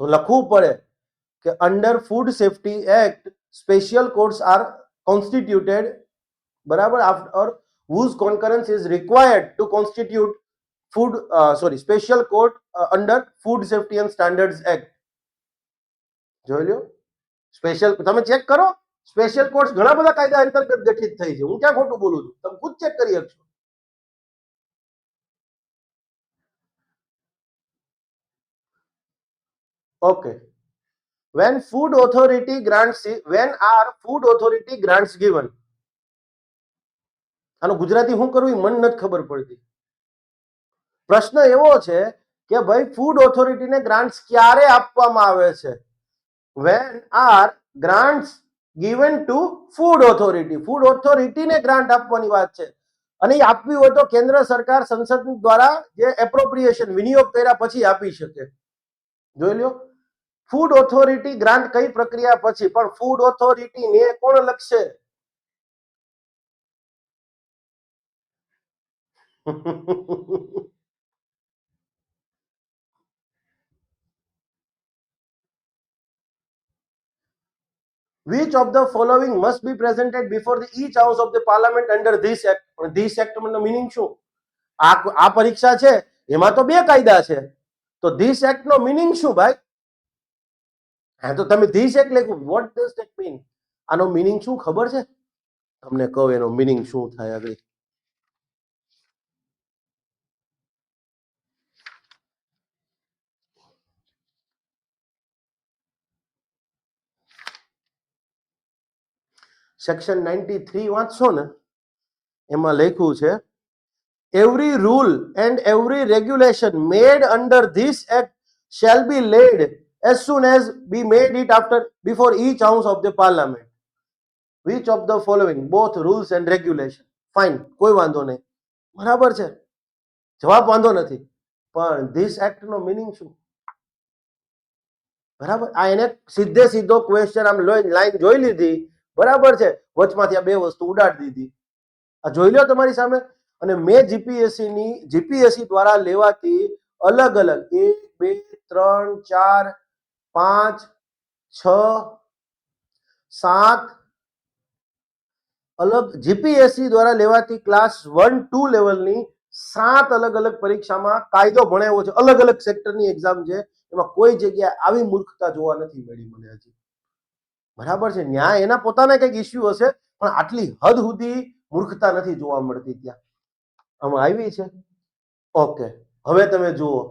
તો લખવું પડે કે under food safety act special courts are constituted, બરાબર, after whose concurrence is required to constitute special court under food safety and standards act. જોઈ લો, સ્પેશિયલ, તમે ચેક કરો, સ્પેશિયલ કોર્ટ્સ ઘણા બધા કાયદા અંતર્ગત ગઠિત થઈ છે. હું ક્યાં ખોટું બોલું છું? તમે ખુદ ચેક કરી શકશો. Okay, when are food authority grants given? આનું ગુજરાતી શું કરવું એ મને નથી ખબર પડતી. પ્રશ્ન એવો છે કે ભાઈ ફૂડ ઓથોરિટીને ગ્રાન્ટ્સ ક્યારે આપવામાં આવે છે? when are grants given to food authority? Food ઓથોરિટીને ગ્રાન્ટ આપવાની વાત છે અને એ આપવી હોય તો કેન્દ્ર સરકાર સંસદ દ્વારા જે એપ્રોપ્રિએશન વિનિયોગ કર્યા પછી આપી શકે. જોઈ લો, ફૂડ ઓથોરિટી ગ્રાન્ટ કઈ પ્રક્રિયા પછી, પણ ફૂડ ઓથોરિટીને કોણ લખશે? Which of the following must be presented before each house of the parliament under this act? પણ this act નો મીનિંગ શું? આ પરીક્ષા છે એમાં તો બે કાયદા છે, તો this act નો મીનિંગ શું ભાઈ? હા, તો તમે this act લખ્યું, what does that mean? આનો મીનિંગ શું ખબર છે? તમને કહું એનો મીનિંગ શું થાય આગળ. સેક્શન 93 વાંચશો ને, એમાં લખ્યું છે every rule and every regulation made under this act shall be laid as soon as be made it after before each house of the parliament. Which of the following? Both rules and regulation. Fine, કોઈ વાંધો નહીં, બરાબર છે, જવાબ વાંધો નથી, પણ this act no meaning શું? બરાબર, આ એને સીધે સીધો ક્વેશ્ચન આમ લાઈન જોઈ લીધી, બરાબર છે, વચમાંથી આ બે વસ્તુ ઉડાડી દીધી. આ જોઈ લો તમારી સામે. અને મેં જીપીએસસી દ્વારા લેવાતી અલગ અલગ 1 2 3 4 5 6 7 અલગ જીપીએસસી દ્વારા લેવાતી ક્લાસ 1-2 લેવલની 7 અલગ અલગ પરીક્ષામાં કાયદો ભણાવ્યો છે, અલગ અલગ સેક્ટરની એક્ઝામ છે, એમાં કોઈ જગ્યાએ આવી મૂર્ખતા જોવા નથી મળી મને હજી. બરાબર છે, ન્યાય એના પોતાના કંઈક ઇસ્યુ હશે, પણ આટલી હદ સુધી મૂર્ખતા નથી જોવા મળતી ત્યાં. આમાં આવી છે. ઓકે, હવે તમે જુઓ,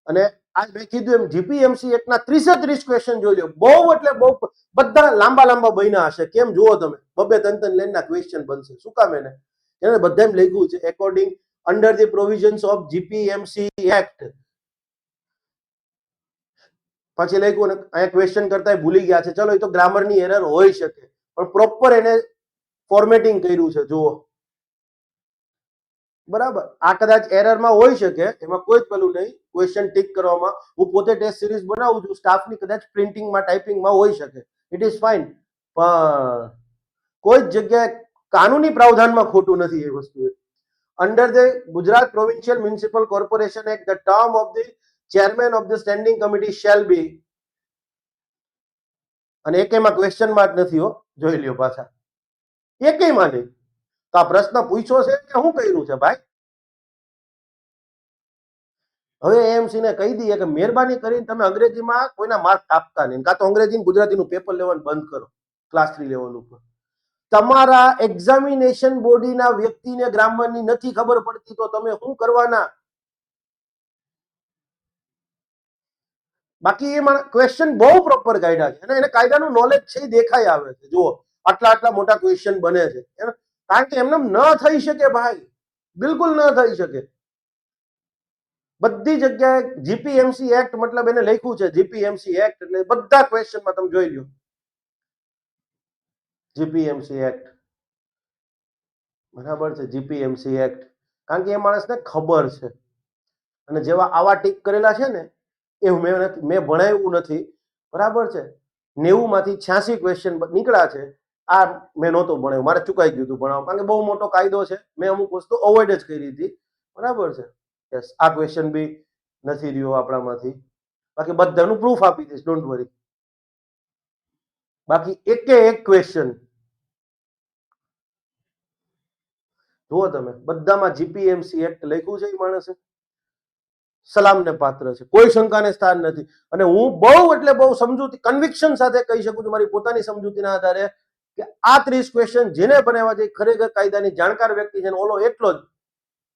અને આ મેં કીધું એમ જીપીએમસી એકના 30 ક્વેશ્ચન જોઈ લો. બહુ એટલે બહુ બધા લાંબા લાંબા બન્યા હશે. કેમ જુઓ તમે, 2-3 લાઈનના ક્વેશ્ચન બનશે. શું કામ એને બધામાં લખ્યું છે according under the provisions of GPMC act. પછી લખ્યું ને અહીંયા ક્વેશ્ચન કરતા ભૂલી ગયા છે. ચલો, એ તો ગ્રામરની એરર હોઈ શકે, પણ પ્રોપર એને ફોર્મેટિંગ કર્યું છે. જુઓ, બરાબર, આ કદાચ એરરમાં હોઈ શકે, એમાં કોઈ જ પેલું નહીં. ક્વેશ્ચન ટીક કરવામાં હું પોતે ટેસ્ટ સિરીઝ બનાવું છું, સ્ટાફની કદાચ પ્રિન્ટિંગમાં ટાઈપિંગમાં હોઈ શકે, ઇટ ઇઝ ફાઇન. પણ કોઈ જ જગ્યાએ કાનૂની પ્રાવધાનમાં ખોટું નથી એ વસ્તુ. Under the Gujarat provincial municipal corporation act, the term of the chairman of the standing committee shall be, અને એકેયમાં ક્વેશ્ચન માર્ક નથી હો, જોઈ લ્યો પાછા, એકેયમાં નહીં. તો આ પ્રશ્ન પૂછ્યો છે કે શું કર્યું છે ભાઈ? હવે એએમસી ને કહી દઈએ કે મહેરબાની કરીને તમે અંગ્રેજીમાં કોઈના માર્ક આપતા નહીં, કાં તો અંગ્રેજી ગુજરાતીનું પેપર લેવાનું બંધ કરો ક્લાસ 3 લેવલ ઉપર. તમારા એક્ઝામિનેશન બોડીના વ્યક્તિને ગ્રામરની નથી ખબર પડતી તો તમે શું કરવાના? બાકી એમાં ક્વેશ્ચન બહુ પ્રોપર કાઢ્યા છે, અને એને કાયદાનું નોલેજ છે એ દેખાઈ આવે છે. જુઓ, આટલા આટલા મોટા ક્વેશ્ચન બને છે, કારણ કે એમને ન થઈ શકે ભાઈ, બિલકુલ ન થઈ શકે. બધી જગ્યાએ જીપીએમસી એક્ટ મતલબ એને લખ્યું છે જીપીએમસી એક્ટ, એટલે બધા ક્વેશ્ચનમાં તમે જોઈ લો જીપીએમસી એક્ટ. બરાબર છે, જીપીએમસી એક્ટ, કારણ કે એ માણસને ખબર છે. અને જેવા આવા ટીક કરેલા છે ને એ મેં ભણાવ્યું નથી. બરાબર છે, 90માંથી 86 ક્વેશ્ચન નીકળ્યા છે. આ મેં નહોતું ભણાવ્યું, મારે ચુકાઈ ગયું હતું ભણાવવા, કારણ કે બહુ મોટો કાયદો છે. મેં અમુક વસ્તુ અવોઇડ જ કરી હતી. બરાબર છે. યસ, આ ક્વેશ્ચન બી નથી રહ્યો આપણામાંથી. બાકી બધાનું પ્રૂફ આપી દઈશ, ડોન્ટ વરી. બાકી એક ક્વેશ્ચન જુઓ તમે, બધામાં જીપીએમસી એક્ટ લખ્યું છે એ માણસે, સલામને પાત્ર છે, કોઈ શંકાને સ્થાન નથી. અને હું બહુ એટલે બહુ સમજૂતી કન્વિક્શન સાથે કહી શકું છું મારી પોતાની સમજૂતીના આધારે કે આ 30 ક્વેશ્ચન જેને બનાવવા છે ખરેખર કાયદાની જાણકાર વ્યક્તિ છે, ઓલો એટલો જ.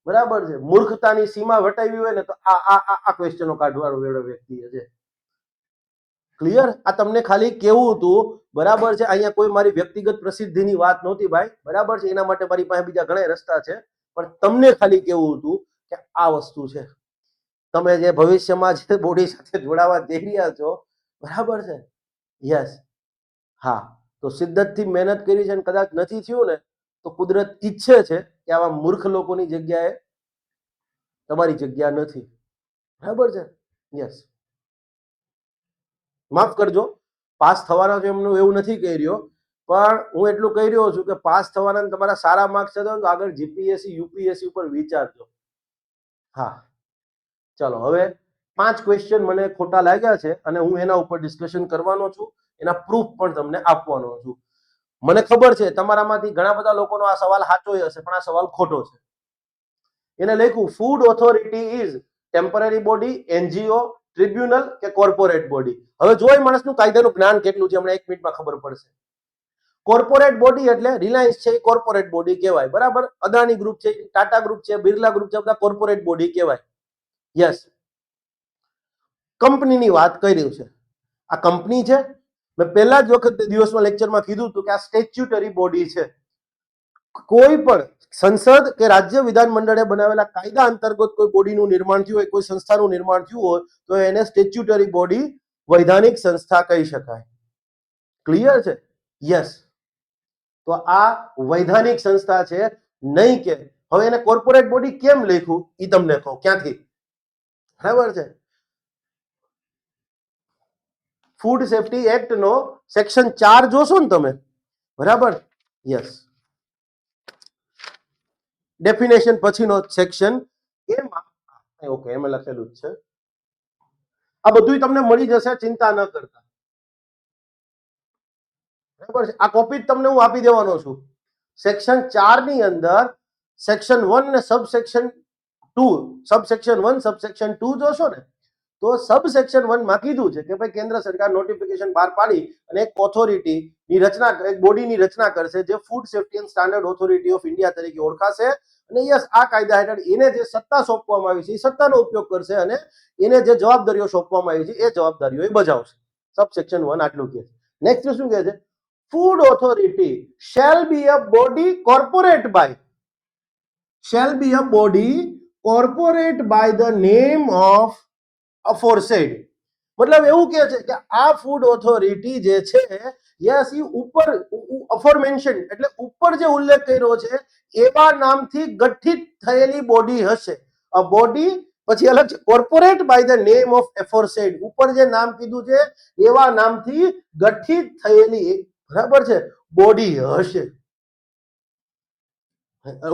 બરાબર છે, મૂર્ખતાની સીમા વટાવી હોય ને તો આ ક્વેશ્ચનો કાઢવાનો વેળો વ્યક્તિ છે. ક્લિયર? આ તમને ખાલી કેવું હતું. બરાબર છે, અહીંયા કોઈ મારી વ્યક્તિગત પ્રસિદ્ધિની વાત નહોતી ભાઈ. બરાબર છે, એના માટે મારી પાસે બીજા ઘણા રસ્તા છે, પણ તમને ખાલી કેવું હતું કે આ વસ્તુ છે. તમે જે ભવિષ્યમાં જે બોડી સાથે જોડાવા જઈ રહ્યા છો, બરાબર છે. યસ, હા, તો શિદ્દતથી મહેનત કરી છે, કદાચ નથી થયું ને તો કુદરત ઈચ્છે છે કે આવા મૂર્ખ લોકોની જગ્યાએ તમારી જગ્યા નથી. બરાબર છે. યસ, માફ કરજો, પાસ થવાના છે એમનું એવું નથી કહી રહ્યો, પણ હું એટલું કહી રહ્યો છું કે પાસ થવાના તમારા સારા માર્ક્સ છે તો આગળ જીપીએસસી યુપીએસસી ઉપર વિચારજો. હા, ચાલો, હવે 5 ક્વેશ્ચન મને ખોટા લાગ્યા છે અને હું એના ઉપર ડિસ્કશન કરવાનો છું, એના પ્રૂફ પણ તમને આપવાનો છું. મને ખબર છે તમારામાંથી ઘણા બધા લોકોનો આ સવાલ સાચો હશે, પણ આ સવાલ ખોટો છે. એને લખ્યું food authority is temporary body, NGO, tribunal કે કોર્પોરેટ બોડી. હવે જો એ માણસનું કાયદાનું જ્ઞાન કેટલું છે હમણાં 1 મિનિટમાં ખબર પડશે. કોર્પોરેટ બોડી એટલે રિલાયન્સ છે એ કોર્પોરેટ બોડી કહેવાય. બરાબર, અદાણી ગ્રુપ છે, ટાટા ગ્રુપ છે, બિરલા ગ્રુપ છે, બધા કોર્પોરેટ બોડી કહેવાય. યસ, કંપનીની વાત કરી છે. આ કંપની છે. મેં પહેલા જ વખત દિવસમાં લેક્ચરમાં કીધું હતું કે આ સ્ટેચ્યુટરી બોડી છે. કોઈ પણ સંસદ કે રાજ્ય વિધાનમંડળે બનાવેલા કાયદા અંતર્ગત કોઈ બોડીનું નિર્માણ થયું હોય, કોઈ સંસ્થાનું નિર્માણ થયું હોય તો એને સ્ટેચ્યુટરી બોડી, વૈધાનિક સંસ્થા કહી શકાય. ક્લિયર છે? યસ, તો આ વૈધાનિક સંસ્થા છે, નહીં કે હવે એને કોર્પોરેટ બોડી કેમ લખ્યું એ તમને કહું ક્યાંથી. બરાબર છે, ફૂડ સેફ્ટી એક્ટ નો સેક્શન 4 જોશો ને તમે. બરાબર, યસ, ડેફિનેશન પછીનો સેક્શન, એમાં ઓકે એમાં લખેલું જ છે. આ બધું તમને મળી જશે, ચિંતા ન કરતા. બરાબર છે, આ કોપી તમને હું આપી દેવાનો છું. સેક્શન 4 ની અંદર સેક્શન 1 ને સબસેક્શન 2, સબસેક્શન 1 સબસેક્શન 2 જોશો ને તો સબસેક્શન 1 માં કીધું છે કે ભાઈ કેન્દ્ર સરકાર નોટિફિકેશન બહાર પાડી અને એક ઓથોરિટી ની રચના, એક બોડીની રચના કરશે જે food safety and standard authority of India તરીકે ઓળખાશે. અને યસ, આ કાયદા હેઠળ એને જે સત્તા સોંપવામાં આવી છે એ સત્તાનો ઉપયોગ કરશે અને એને જે જવાબદારીઓ સોંપવામાં આવી છે એ જવાબદારીઓ એ બજાવશે. સબસેક્શન 1 આટલું કહે છે. નેક્સ્ટ શું કહે છે? Food authority shall be a body corporate by, shall be a body corporate by the name of aforesaid. મતલબ એવું કે છે કે આ ફૂડ ઓથોરિટી જે છે યસ એ ઉપર અફોરમેન્શન એટલે ઉપર જે ઉલ્લેખ કર્યો છે એવા નામથી ગઠિત થયેલી બોડી હશે. અ બોડી પછી અલગ છે corporate by the name of aforesaid, ઉપર જે નામ કીધું છે એવા નામથી ગઠિત થયેલી, બરાબર છે, બોડી હશે.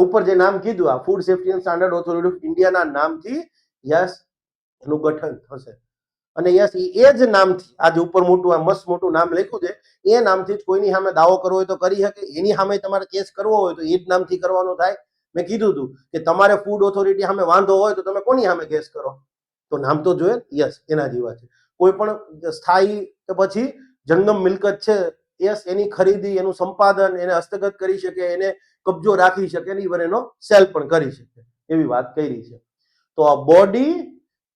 ઉપર જે નામ કીધું આ food safety and standard authority of ઇન્ડિયાના નામથી યસ એનું ગઠન થશે. અને યસ એ જ નામથી આ જે ઉપર મોટું આ મસ્ત મોટું નામ લખ્યું છે એ નામથી જ કોઈની સામે દાવો કરવો હોય તો કરી શકે, એની સામે તમારે કેસ કરવો હોય તો એ જ નામથી કરવાનો થાય. મેં કીધું હતું કે તમારે ફૂડ ઓથોરિટી સામે વાંધો હોય તો તમે કોની સામે કેસ કરો? તો નામ તો જોઈએ. યસ, એના જેવા છે. કોઈ પણ સ્થાયી કે પછી જંગમ મિલકત છે યસ એની ખરીદી, એનું સંપાદન, એને હસ્તગત કરી શકે, એને કબજો રાખી શકે ને ઇવન એનો સેલ પણ કરી શકે, એવી વાત કરી છે. તો આ બોડી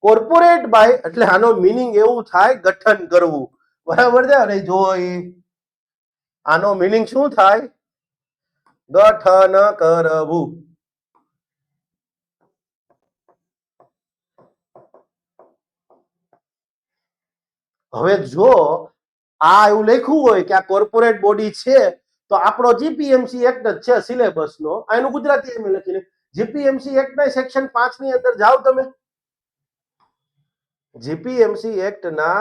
કોર્પોરેટ બાય એટલે આનો મીનિંગ એવું થાય ગઠન કરવું, બરાબર છે. અને જો આનો મીનિંગ શું થાય? ગઠન કરવું. હવે જો આ એવું લખ્યું હોય કે આ કોર્પોરેટ બોડી છે તો આપણો જીપીએમસી એક્ટ જ છે સિલેબસનો, એનું ગુજરાતી એમ લખીને જીપીએમસી એક્ટ ના સેક્શન 5 ની અંદર જાઓ તમે. જીપીએમસી એક્ટ ના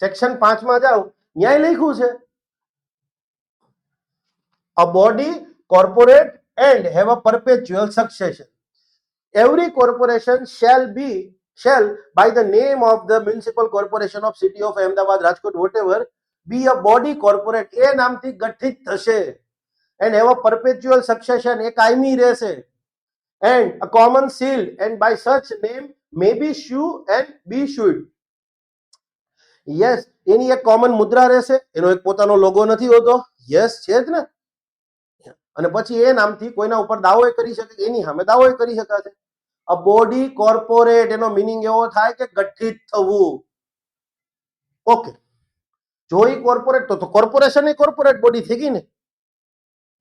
સેક્શન 5 માં જાઓ, ન્યાય લખ્યું છે a body corporate and have a perpetual succession. Every corporation shall by the name of the municipal corporation of city of Ahmedabad, Rajkot, whatever, be a body corporate, એ નામથી ગઠિત થશે, and have a perpetual succession, એ કાયમી રહેશે, and a common seal and by such name may be sue and be sued. Yes, એની એક common મુદ્રા રહેશે, એનો એક પોતાનો લોગો નથી હોતો. યસ, છે જ ને. અને પછી એ નામથી કોઈના ઉપર દાવો કરી શકે, એની સામે દાવો કરી શકાશે. અ બોડી કોર્પોરેટ એનો મીનિંગ એવો થાય કે ગઠિત થવું. ઓકે, જો ઈ કોર્પોરેટ તો કોર્પોરેશન એ કોર્પોરેટ બોડી થઈ ગઈ ને.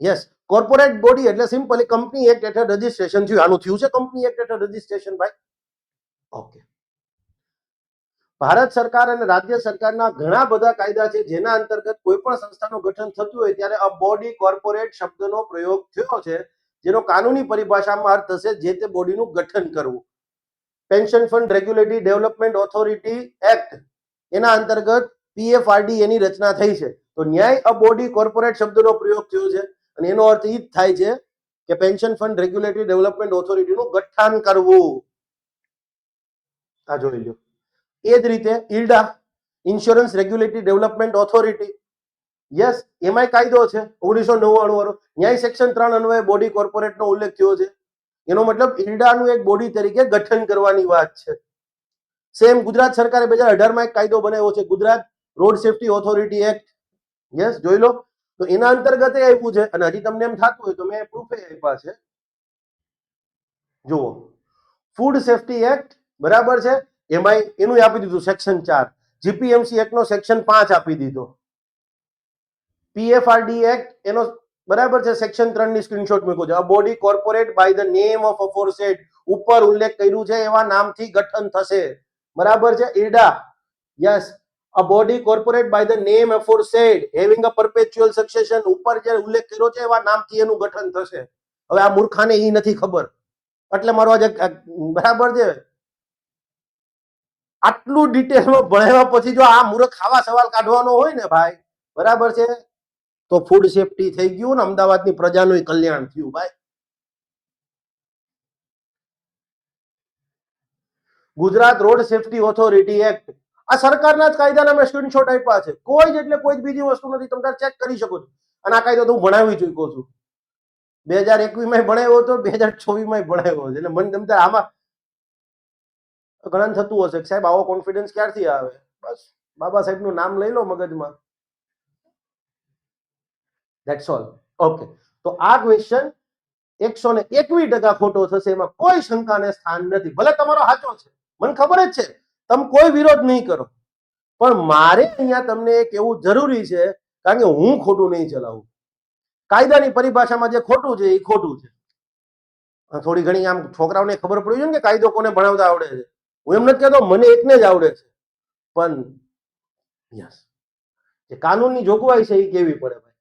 યસ, કોર્પોરેટ બોડી એટલે સિમ્પલી કંપની એક્ટ હેઠળ રજીસ્ટ્રેશન થયું. આનું થયું છે કંપની એક્ટ હેઠળ રજીસ્ટ્રેશન ભાઈ. ઓકે, ભારત સરકાર અને રાજ્ય સરકારના ઘણા બધા કાયદા છે જેના અંતર્ગત કોઈ પણ સંસ્થાનું ગઠન થતું હોય ત્યારે અ બોડી કોર્પોરેટ શબ્દનો પ્રયોગ થયો છે, જેનો કાનૂની પરિભાષામાં અર્થ થશે જે તે બોડીનું ગઠન કરવું. Pension fund regulatory development authority act એના અંતર્ગત પીએફઆરડી એની રચના થઈ છે. તો ન્યાય અ બોડી કોર્પોરેટ શબ્દનો પ્રયોગ થયો છે અને એનો અર્થ એ જ થાય છે કે પેન્શન ફંડ રેગ્યુલેટરી ડેવલપમેન્ટ ઓથોરિટીનું ગઠન કરવું. આ જોઈ લો. એ જ રીતે IRDA insurance regulatory development authority, yes, એમાંય કાયદો છે 1999 વાળો. ન્યાય સેક્શન 3 અન્વયે બોડી કોર્પોરેટનો ઉલ્લેખ થયો છે. એનો મતલબ ઇલ્ડાનું એક બોડી તરીકે ગઠન કરવાની વાત છે. સેમ ગુજરાત સરકારે 2018 માં એક કાયદો બનાવ્યો છે, Gujarat road safety authority act. Yes, જોઈ લો. તો એના અંતર્ગત આપ્યું છે અને હજી તમને એમ થતું હોય તો મેં પ્રૂફે આપ્યા છે. જુઓ, ફૂડ સેફ્ટી એક્ટ, બરાબર છે, એમાં એનું આપી દીધું સેક્શન 4. જીપીએમસી એક્ટ નો સેક્શન 5 આપી દીધો. પીએફઆરડી એક્ટ એનો બરાબર છે સેક્શન 3 ની સ્ક્રીનશોટ મૂકો છો. A body corporate by the name of aforesaid, ઉપર ઉલ્લેખ કર્યું છે એવા નામથી ગઠન થશે, બરાબર છે. IRDA, yes, a body corporate by the name aforesaid having a perpetual succession, ઉપર જે ઉલ્લેખ કર્યો છે એવા નામથી એનું ગઠન થશે. હવે આ મૂર્ખાને ઈ નથી ખબર એટલે મારો આજે બરાબર છે આટલું ડિટેલમાં ભણ્યા પછી જો આ મૂર્ખ ખાવા સવાલ કાઢવાનો હોય ને ભાઈ, બરાબર છે, તો ફૂડ સેફ્ટી થઈ ગયું ને અમદાવાદની પ્રજાનું કલ્યાણ થયું ભાઈ. Gujarat road safety authority act આ સરકારના જ કાયદાના મેં સ્ક્રીનશોટ આપ્યા છે. કોઈ જ એટલે કોઈ જ બીજી વસ્તુ નથી. તમે તાર ચેક કરી શકો છો. અને આ કાયદો તો હું ભણાવી ચૂક્યો છું. 2021 માં ભણાવ્યો હતો, 2024 માં ભણાવ્યો છે. એટલે મને તમતાર આમાં ઘણા થતું હશે સાહેબ આવો કોન્ફિડન્સ ક્યારથી આવે? બસ બાબા સાહેબ નું નામ લઈ લો મગજમાં. That's all. ઓકે, તો આ ક્વેશ્ચન 121% ખોટો થશે, એમાં કોઈ શંકાને સ્થાન નથી. ભલે તમારો સાચો છે, મને ખબર જ છે, તમે કોઈ વિરોધ નહીં કરો, પણ મારે અહીંયા તમને એ કહેવું જરૂરી છે, કારણ કે હું ખોટું નહીં ચલાવું. કાયદાની પરિભાષામાં જે ખોટું છે એ ખોટું છે. થોડી ઘણી આમ છોકરાઓને ખબર પડી છે ને કે કાયદો કોને ભણાવતા આવડે છે. હું એમ નથી કહેતો મને એકને જ આવડે છે, પણ યસ, જે કાનૂનની જોગવાઈ છે એ કેવી પડે ભાઈ.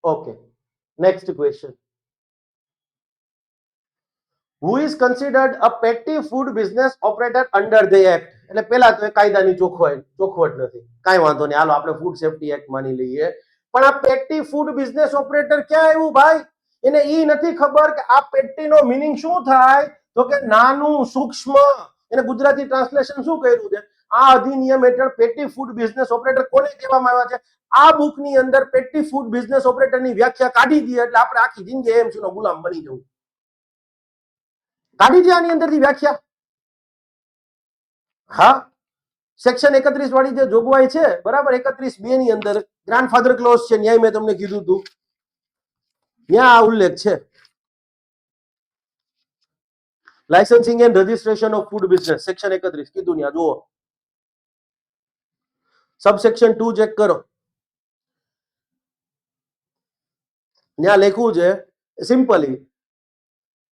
Okay, next question. Who is considered a petty food business operator under the act? એટલે પેલા તો એ કાયદાની ચોખવટ નથી, કાંઈ વાંધો નહીં, હાલો આપણે ફૂડ સેફ્ટી એક્ટ માની લઈએ. પણ આ પેટી ફૂડ બિઝનેસ ઓપરેટર ક્યાં આવ્યું ભાઈ? એને ઈ નથી ખબર કે આ પેટી નો મિનિંગ શું થાય, તો કે નાનું સૂક્ષ્મ. એને ગુજરાતી ટ્રાન્સલેશન શું કર્યું છે? આ અધિનિયમ હેઠળ પેટી ફૂડ બિઝનેસ ઓપરેટર કોને કહેવામાં આવ્યા છે? આ બુકની અંદર પેટી ફૂડ બિઝનેસ ઓપરેટરની વ્યાખ્યા કાઢી દઈએ એટલે આપણે આખી જિંદગી એએમસી નો ગુલામ બની જવું. કાઢી દે આની અંદરથી વ્યાખ્યા. હા, સેક્શન 31 વાળી જે જોગવાઈ છે બરાબર, 31(2) ની અંદર ગ્રાન્ડફાધર ક્લોઝ છે, ન્યાય મેં તમને કીધું હતું, ત્યાં આ ઉલ્લેખ છે. Licensing and registration of food business, section 31 કીધું ત્યાં જુઓ. સબસેક્શન 2 ચેક કરો, ત્યાં લખ્યું છે સિમ્પલી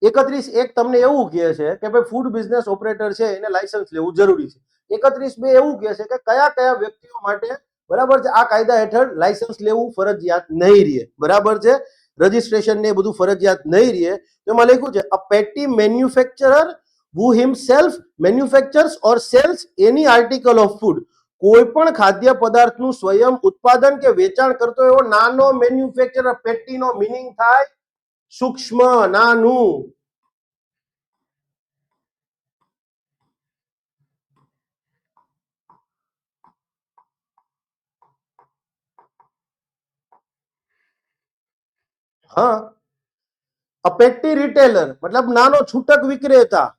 31(1) તમને એવું કહે છે કે ભાઈ ફૂડ બિઝનેસ ઓપરેટર છે એને લાયસન્સ લેવું જરૂરી છે. 31(2) એવું કહે છે કે કયા કયા વ્યક્તિઓ માટે બરાબર છે આ કાયદા હેઠળ લાયસન્સ લેવું ફરજિયાત નહીં રહે, બરાબર છે, રજિસ્ટ્રેશન ને બધું ફરજિયાત નહીં રહે. એમાં લખ્યું છે અ પેટી manufacturer who himself manufactures or sells any article of food. કોઈ પણ ખાદ્ય પદાર્થનું સ્વયં ઉત્પાદન કે વેચાણ કરતો એવો નાનો મેન્યુફેક્ચરર. પેટીનો મીનિંગ થાય સૂક્ષ્મ, નાનું. હા, અ પેટી રિટેલર મતલબ નાનો છૂટક વિક્રેતા.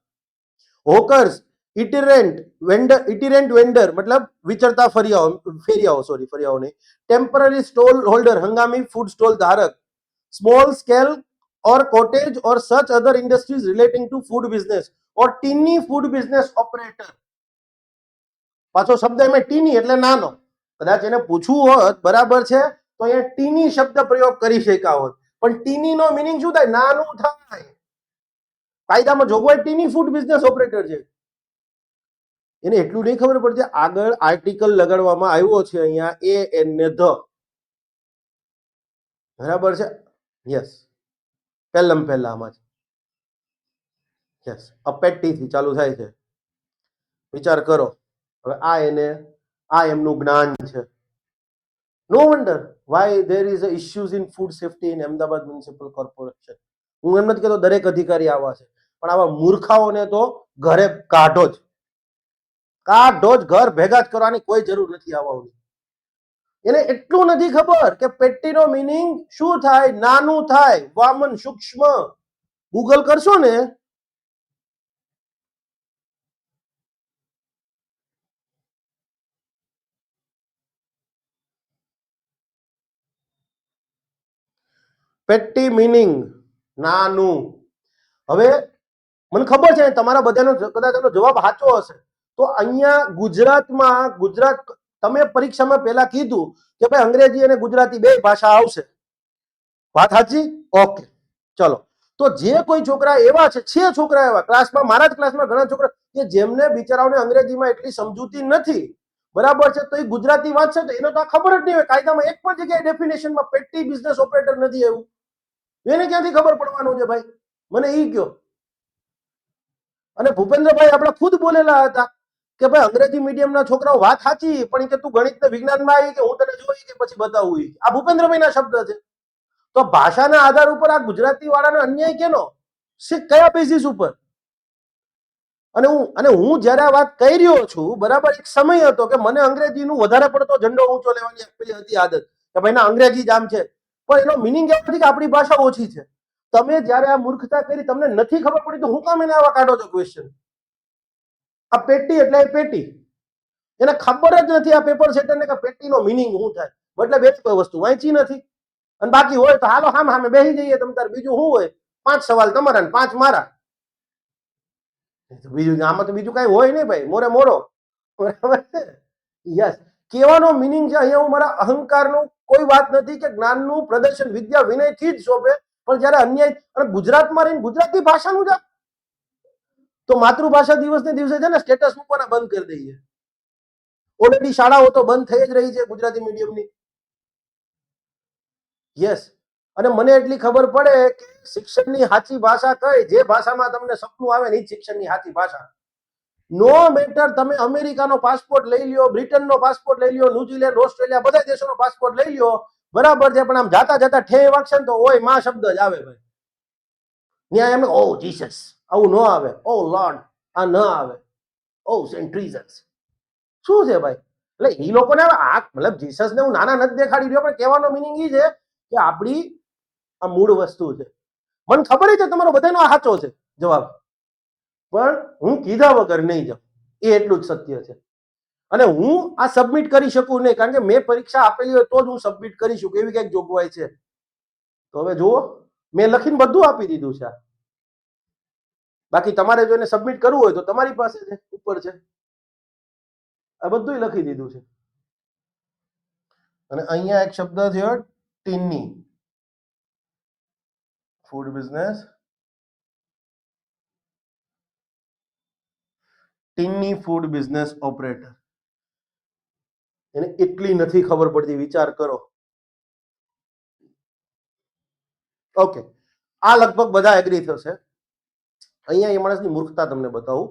હોકર્સ, ઇટિરેન્ટ વેન્ડર મતલબ વિચરતા ફેરિયાઓ નહીં. ટેમ્પરરી સ્ટોલ હોલ્ડર હંગામી ફૂડ સ્ટોલ ધારક. Small scale or cottage or such other industries relating to food business or teeny food business operator. પાછો શબ્દ એમાં ટીની એટલે નાનો. કદાચ એને પૂછવું હોત બરાબર છે તો અહીંયા ટીની શબ્દ પ્રયોગ કરી શક્યા હોત, પણ ટીની નો મીનિંગ શું થાય? નાનું થાય. કાયદામાં જોગવાઈ ટીની ફૂડ બિઝનેસ ઓપરેટર છે. એને એટલું નહીં ખબર પડતી, આગળ આર્ટિકલ લગાડવામાં આવ્યો છે અહીંયા એ એન ને ધ, બરાબર છે. યસ, પહેલામાં જ યસ, અપેટી થી ચાલુ થાય છે. વિચાર કરો હવે, આ એમનું જ્ઞાન છે. No wonder why there is a issues in food safety in Ahmedabad municipal corporation. હું એમ નથી કહેતો દરેક અધિકારી આવા છે, પણ આવા મૂર્ખાઓને તો ઘરે કાઢો જ, ઘર ભેગા જ કરવાની કોઈ જરૂર નથી આવવાની. એને એટલું નથી ખબર કે પેટીનો મીનિંગ શું થાય? નાનું થાય, વામન, સૂક્ષ્મ. ગૂગલ કરશો ને પેટી મીનિંગ નાનું. હવે મને ખબર છે તમારા બધાનો કદાચ એનો જવાબ સાચો હશે, તો અહીંયા ગુજરાત તમે પરીક્ષામાં પહેલા કીધું કે ભાઈ અંગ્રેજી અને ગુજરાતી બે ભાષા આવશે, વાત સાચી? ઓકે, ચલો. તો જે કોઈ છોકરા એવા છે છોકરા એવા ક્લાસમાં, મારા જ ક્લાસમાં ઘણા છોકરા કે જેમને બિચારાઓને અંગ્રેજીમાં એટલી સમજૂતી નથી, બરાબર છે, તો એ ગુજરાતી વાંચશે તો એને તો આ ખબર જ નહીં હોય. કાયદામાં એક પણ જગ્યાએ ડેફિનેશનમાં પેટી બિઝનેસ ઓપરેટર નથી એવું. એને ક્યાંથી ખબર પડવાનું છે ભાઈ? મને ઈ કયો. અને ભૂપેન્દ્રભાઈ આપણા ખુદ બોલેલા હતા કે ભાઈ અંગ્રેજી મીડિયમના છોકરાઓ, વાત સાચી, પણ કે તું ગણિત ને વિજ્ઞાનમાં આવી કે હું તને જોઈ કે પછી બતાવું. આ ભૂપેન્દ્રભાઈના શબ્દ છે. તો ભાષાના આધાર ઉપર આ ગુજરાતી વાળાનો અન્યાય કેનો? કયા બેઝિસ ઉપર? અને હું જ્યારે આ વાત કહી રહ્યો છું, બરાબર, એક સમય હતો કે મને અંગ્રેજીનું વધારે પડતો ઝંડો ઊંચો લેવાની પેલી હતી આદત કે ભાઈ ના અંગ્રેજી જ આમ છે. પણ એનો મિનિંગ એ નથી કે આપણી ભાષા ઓછી છે. તમે જ્યારે આ મૂર્ખતા કરી, તમને નથી ખબર પડી તો હું કામ એને આવા કાઢો છો ક્વેશ્ચન? આ પેટી એટલે એ પેટી, એને ખબર જ નથી આ પેપર સેટરને કે પેટીનો મિનિંગ શું થાય. મતલબ એ જ કોઈ વસ્તુ વાંચી નથી. અને બાકી હોય તો હાલો સામે બેસી જઈએ, તમ તાર બીજું શું હોય, 5 સવાલ તમારા ને 5 મારા. બીજું આમાં તો બીજું કઈ હોય નહીં ભાઈ, મોરે મોરો. બરાબર છે? યસ. કહેવાનો મિનિંગ છે, અહીંયા હું મારા અહંકારનું કોઈ વાત નથી કે જ્ઞાનનું પ્રદર્શન વિદ્યા વિનયથી જ શોભે, પણ જ્યારે અન્યાય અને ગુજરાતમાં રહીને ગુજરાતી ભાષાનું જ તો માતૃભાષા દિવસને દિવસે છે ને સ્ટેટસ મૂકવાના બંધ કરી દઈએ. ઓલરેડી શાળાઓ તો બંધ થઈ જ રહી છે ગુજરાતી મીડિયમની. યસ. અને મને એટલી ખબર પડે કે શિક્ષણની સાચી ભાષા કઈ, જે ભાષામાં તમને સપનું આવે ને એ જ શિક્ષણની સાચી ભાષા. નો મેટર તમે અમેરિકાનો પાસપોર્ટ લઈ લ્યો, બ્રિટનનો પાસપોર્ટ લઈ લ્યો, ન્યુઝીલેન્ડ, ઓસ્ટ્રેલિયા, બધા દેશોનો પાસપોર્ટ લઈ લ્યો, બરાબર છે, પણ આમ જાતા જતા ઠે વાગશે ને તો ઓય માં શબ્દ જ આવે ભાઈ. ત્યાં એમ ઓ જીસસ આવું ન આવે, ઓ લોર્ડ આ ન આવે, ઓ સેન્ટ જીસસ શું છે ભાઈ? એટલે એ લોકોને આ મતલબ જીસસ ને હું નાના નથી દેખાડી રહ્યો, પણ કહેવાનો મિનિંગ એ છે કે આપણી આ મૂળ વસ્તુ છે. મને ખબર છે તમારો બધાનો સાચો છે જવાબ, પણ હું કીધા વગર નહીં જાઉં, એ એટલું જ સત્ય છે. અને હું આ સબમિટ કરી શકું નહીં, કારણ કે મેં પરીક્ષા આપેલી હોય તો જ હું સબમિટ કરી શકું, એવી કઈક જોગવાઈ છે. તો હવે જુઓ, મેં લખીને બધું આપી દીધું છે. બાકી તમારે જો એને સબમિટ કરવું હોય તો તમારી પાસે છે, ઉપર છે, આ બધું લખી દીધું છે. અને અહીંયા એક શબ્દ થયો tiny, food business, tiny food business operator. એને એટલી નથી ખબર પડતી, વિચાર કરો. ઓકે, આ લગભગ બધા એગ્રી થશે. અહીંયા એ માણસની મૂર્ખતા તમને બતાવું.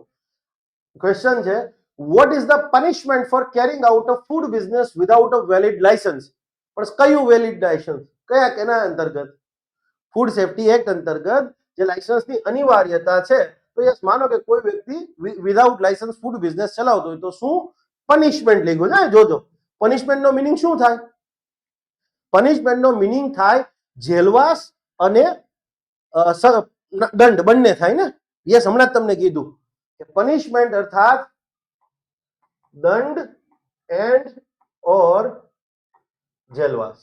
ક્વેશ્ચન છે, what is the punishment for carrying out a food business without a valid license? પણ કયું વેલિડ લાયસન્સ, કયા કેના અંતર્ગત? ફૂડ સેફ્ટી એક્ટ અંતર્ગત જે લાયસન્સની અનિવાર્યતા છે, તો યસ માનો કે કોઈ વ્યક્તિ વિધાઉટ લાયસન્સ ફૂડ બિઝનેસ ચલાવતો હોય તો શું પનિશમેન્ટ લખ્યું છે. જોજો, પનિશમેન્ટનો મિનિંગ શું થાય? પનિશમેન્ટનો મિનિંગ થાય જેલવાસ અને દંડ, બંને થાય ને. યસ, હમણાં જ તમને કીધું કે પનિશમેન્ટ અર્થાત દંડ એન્ડ ઓર જેલવાસ.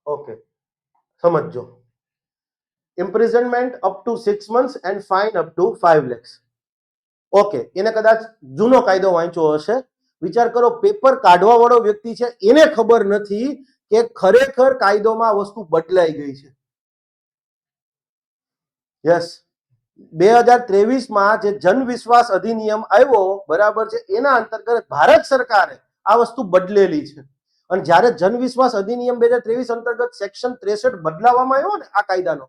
ઓકે, સમજો. Imprisonment up to 6 months and fine up to 5 lakhs. Okay, એને કદાચ જૂનો કાયદો વાંચ્યો હશે. વિચાર કરો, પેપર કાઢવા વાળો વ્યક્તિ છે, એને ખબર નથી કે ખરેખર કાયદોમાં વસ્તુ બદલાઈ ગઈ છે. યસ, 2023માં જે જન વિશ્વાસ અધિનિયમ આવ્યો, બરાબર છે, એના અંતર્ગત ભારત સરકારે આ વસ્તુ બદલેલી છે. અને જ્યારે જન વિશ્વાસ અધિનિયમ 2023 અંતર્ગત સેક્શન 63 બદલાવવામાં આવ્યો ને આ કાયદાનો,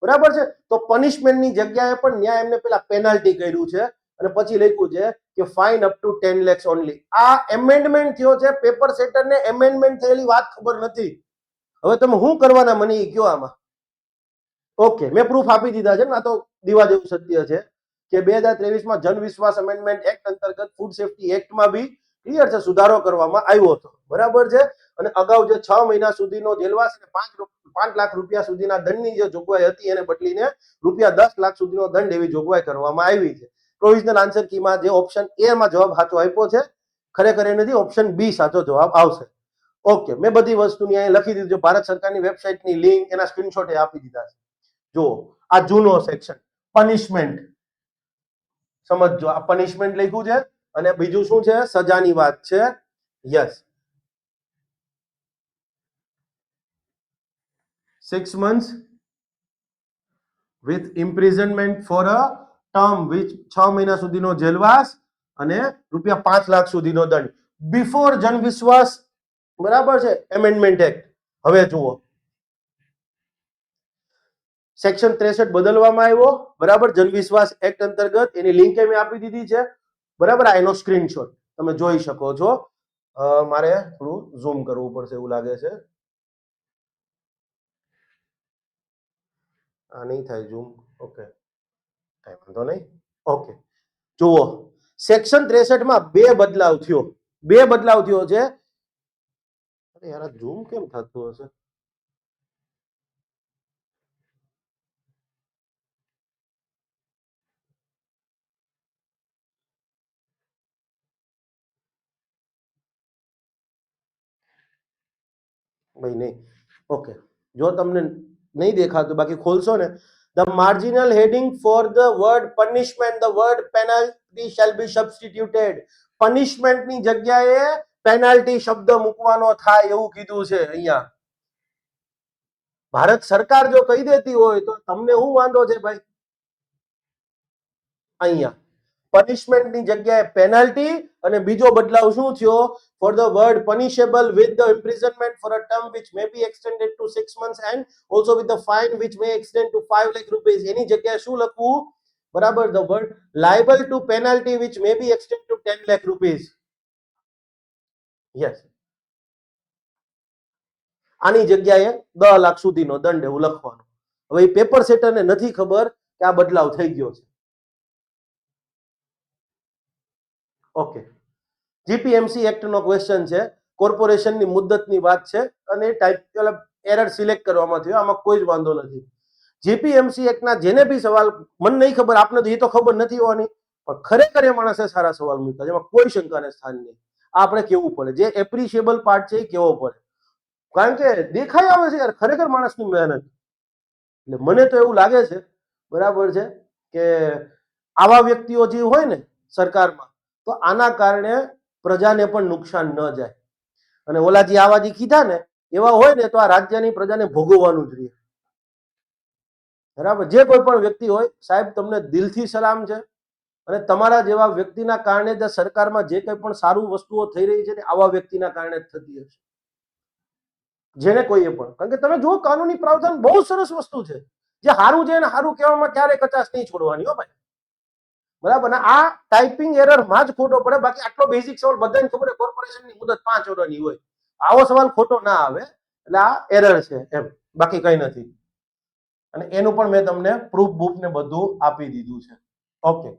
બરાબર છે, તો પનિશમેન્ટની જગ્યાએ પણ ન્યાય એમને પેલા પેનલ્ટી કર્યું છે. અને પછી લખ્યું છે કે fine up to 10 lakhs only. આ એમેન્ડમેન્ટ થયો છે. પેપર સેટરને એમેન્ડમેન્ટ થયેલી વાત ખબર નથી. હવે તમે શું કરવાના મને એ કયો આમાં? ઓકે, મેં પ્રૂફ આપી દીધા છે ને, આ તો દીવા જેવું સત્ય છે કે 2023માં જન વિશ્વાસ અમેન્ડમેન્ટ એક્ટ અંતર્ગત ફૂડ સેફ્ટી એક્ટમાં બી ક્લિયર છે, સુધારો કરવામાં આવ્યો હતો, બરાબર છે. અને અગાઉ જે 6 મહિના સુધીનો જેલવાસ અને 5 લાખ રૂપિયા સુધીના દંડની જે જોગવાઈ હતી એને બદલીને ₹10 લાખ સુધીનો દંડ એવી જોગવાઈ કરવામાં આવી છે. પ્રોવિઝનલ આન્સર કીમાં જે ઓપ્શન એ માં જવાબ સાચો આપ્યો છે, ખરેખર એ નથી, ઓપ્શન બી સાચો જવાબ આવશે. ઓકે, મેં બધી વસ્તુની અહીં લખી દીધું છે. ભારત સરકારની વેબસાઇટની લિંક, એના સ્ક્રીનશોટ એ આપી દીધા છે. જો આ જૂનો સેક્શન પનિશમેન્ટ, સમજો આ પનિશમેન્ટ લખ્યું છે. અને બીજું શું છે? સજાની વાત છે. Yes, 6 months with imprisonment for a term which 6 મહિના સુધીનો જેલવાસ અને ₹5 લાખ સુધીનો દંડ. બિફોર જન વિશ્વાસ, બરાબર છે, એમેન્ડમેન્ટ એક્ટ. હવે જુઓ, સેક્શન 63 બદલવામાં આવ્યો, બરાબર, જન વિશ્વાસ એક્ટ અંતર્ગત. એની લિંક મેં આપી દીધી છે, બરાબર. આ એનો સ્ક્રીનશોટ તમે જોઈ શકો છો. મારે થોડું ઝૂમ કરવું પડશે એવું લાગે છે. આ નહીં થાય ઝૂમ. ઓકે, કઈ વાંધો નહીં. ઓકે, જુઓ સેક્શન 63 માં બે બદલાવ થયો છે. અરે યાર, ઝૂમ કેમ થતું હશે? ભાઈ નહીં. ઓકે, જો તમને નહીં દેખાતું, બાકી ખોલશો ને, the marginal heading for the word punishment, the word penalty shall be substituted. punishment ની જગ્યાએ પેનલ્ટી શબ્દ મૂકવાનો થાય એવું કીધું છે અહીંયા. ભારત સરકાર જો કહી દેતી હોય તો તમને શું વાંધો છે ભાઈ? અહીંયા પનિશમેન્ટ ની જગ્યાએ પેનલ્ટી, અને બીજો બદલાવ શું થયો? for the word punishable with the imprisonment for a term which may be extended to 6 months and also with the fine which may extend to 5 lakh rupees. એની જગ્યાએ શું લખવું? બરાબર, the word liable to penalty which may be extended to 10 lakh rupees. yes, આની જગ્યાએ 10 લાખ સુધીનો દંડ એવું લખવાનું. હવે એ પેપર સેટરને નથી ખબર કે આ બદલાવ થઈ ગયો છે. ઓકે, જીપીએમસી એક્ટ નો ક્વેશ્ચન છે. કોર્પોરેશનની મુદ્દતની વાત છે અને ટાઈપ એરર સિલેક્ટ કરવામાં થયો, આમાં કોઈ જ વાંધો નથી. જીપીએમસી એક્ટ ના જેને બી સવાલ, મને નહીં ખબર, આપને તો એ તો ખબર નથી હોવાની, પણ ખરેખર એ માણસે સારા સવાલ મૂક્યા, જેમાં કોઈ શંકાને સ્થાન નહીં. આપણે કેવું પડે, જે એપ્રિશિએબલ પાર્ટ છે એ કેવો પડે, કારણ કે દેખાઈ આવે છે યાર ખરેખર માણસની મહેનત. એટલે મને તો એવું લાગે છે, બરાબર છે, કે આવા વ્યક્તિઓ જે હોય ને સરકારમાં, તો આના કારણે પ્રજાને પણ નુકસાન ન જાય. અને ઓલા જે આવા જે કીધા ને એવા હોય ને તો આ રાજ્યની પ્રજાને ભોગવવાનું જ રહે. બરાબર, જે કોઈ પણ વ્યક્તિ હોય સાહેબ, તમને દિલથી સલામ છે. અને તમારા જેવા વ્યક્તિના કારણે જે સરકારમાં જે કંઈ પણ સારું વસ્તુઓ થઈ રહી છે ને આવા વ્યક્તિના કારણે જ થતી હશે. જેને કોઈએ પણ, કારણ કે તમે જુઓ કાનૂની પ્રાવધાન બહુ સરસ વસ્તુ છે. જે સારું છે એને સારું કહેવામાં ક્યારેય કચાશ નહીં છોડવાની હો ભાઈ. બરાબર ને, આ ટાઈપિંગ એરર માં જ ખોટો પડે. બાકી આટલો બેઝિક સવાલ બધાને ખબર છે, કોર્પોરેશનની મુદત 5 વર્ષની હોય, આવો સવાલ ખોટો ના આવે. એટલે આ એરર છે એમ, બાકી કઈ નથી. અને એનું પણ મેં તમને પ્રૂફ બુક ને બધું આપી દીધું છે. ઓકે,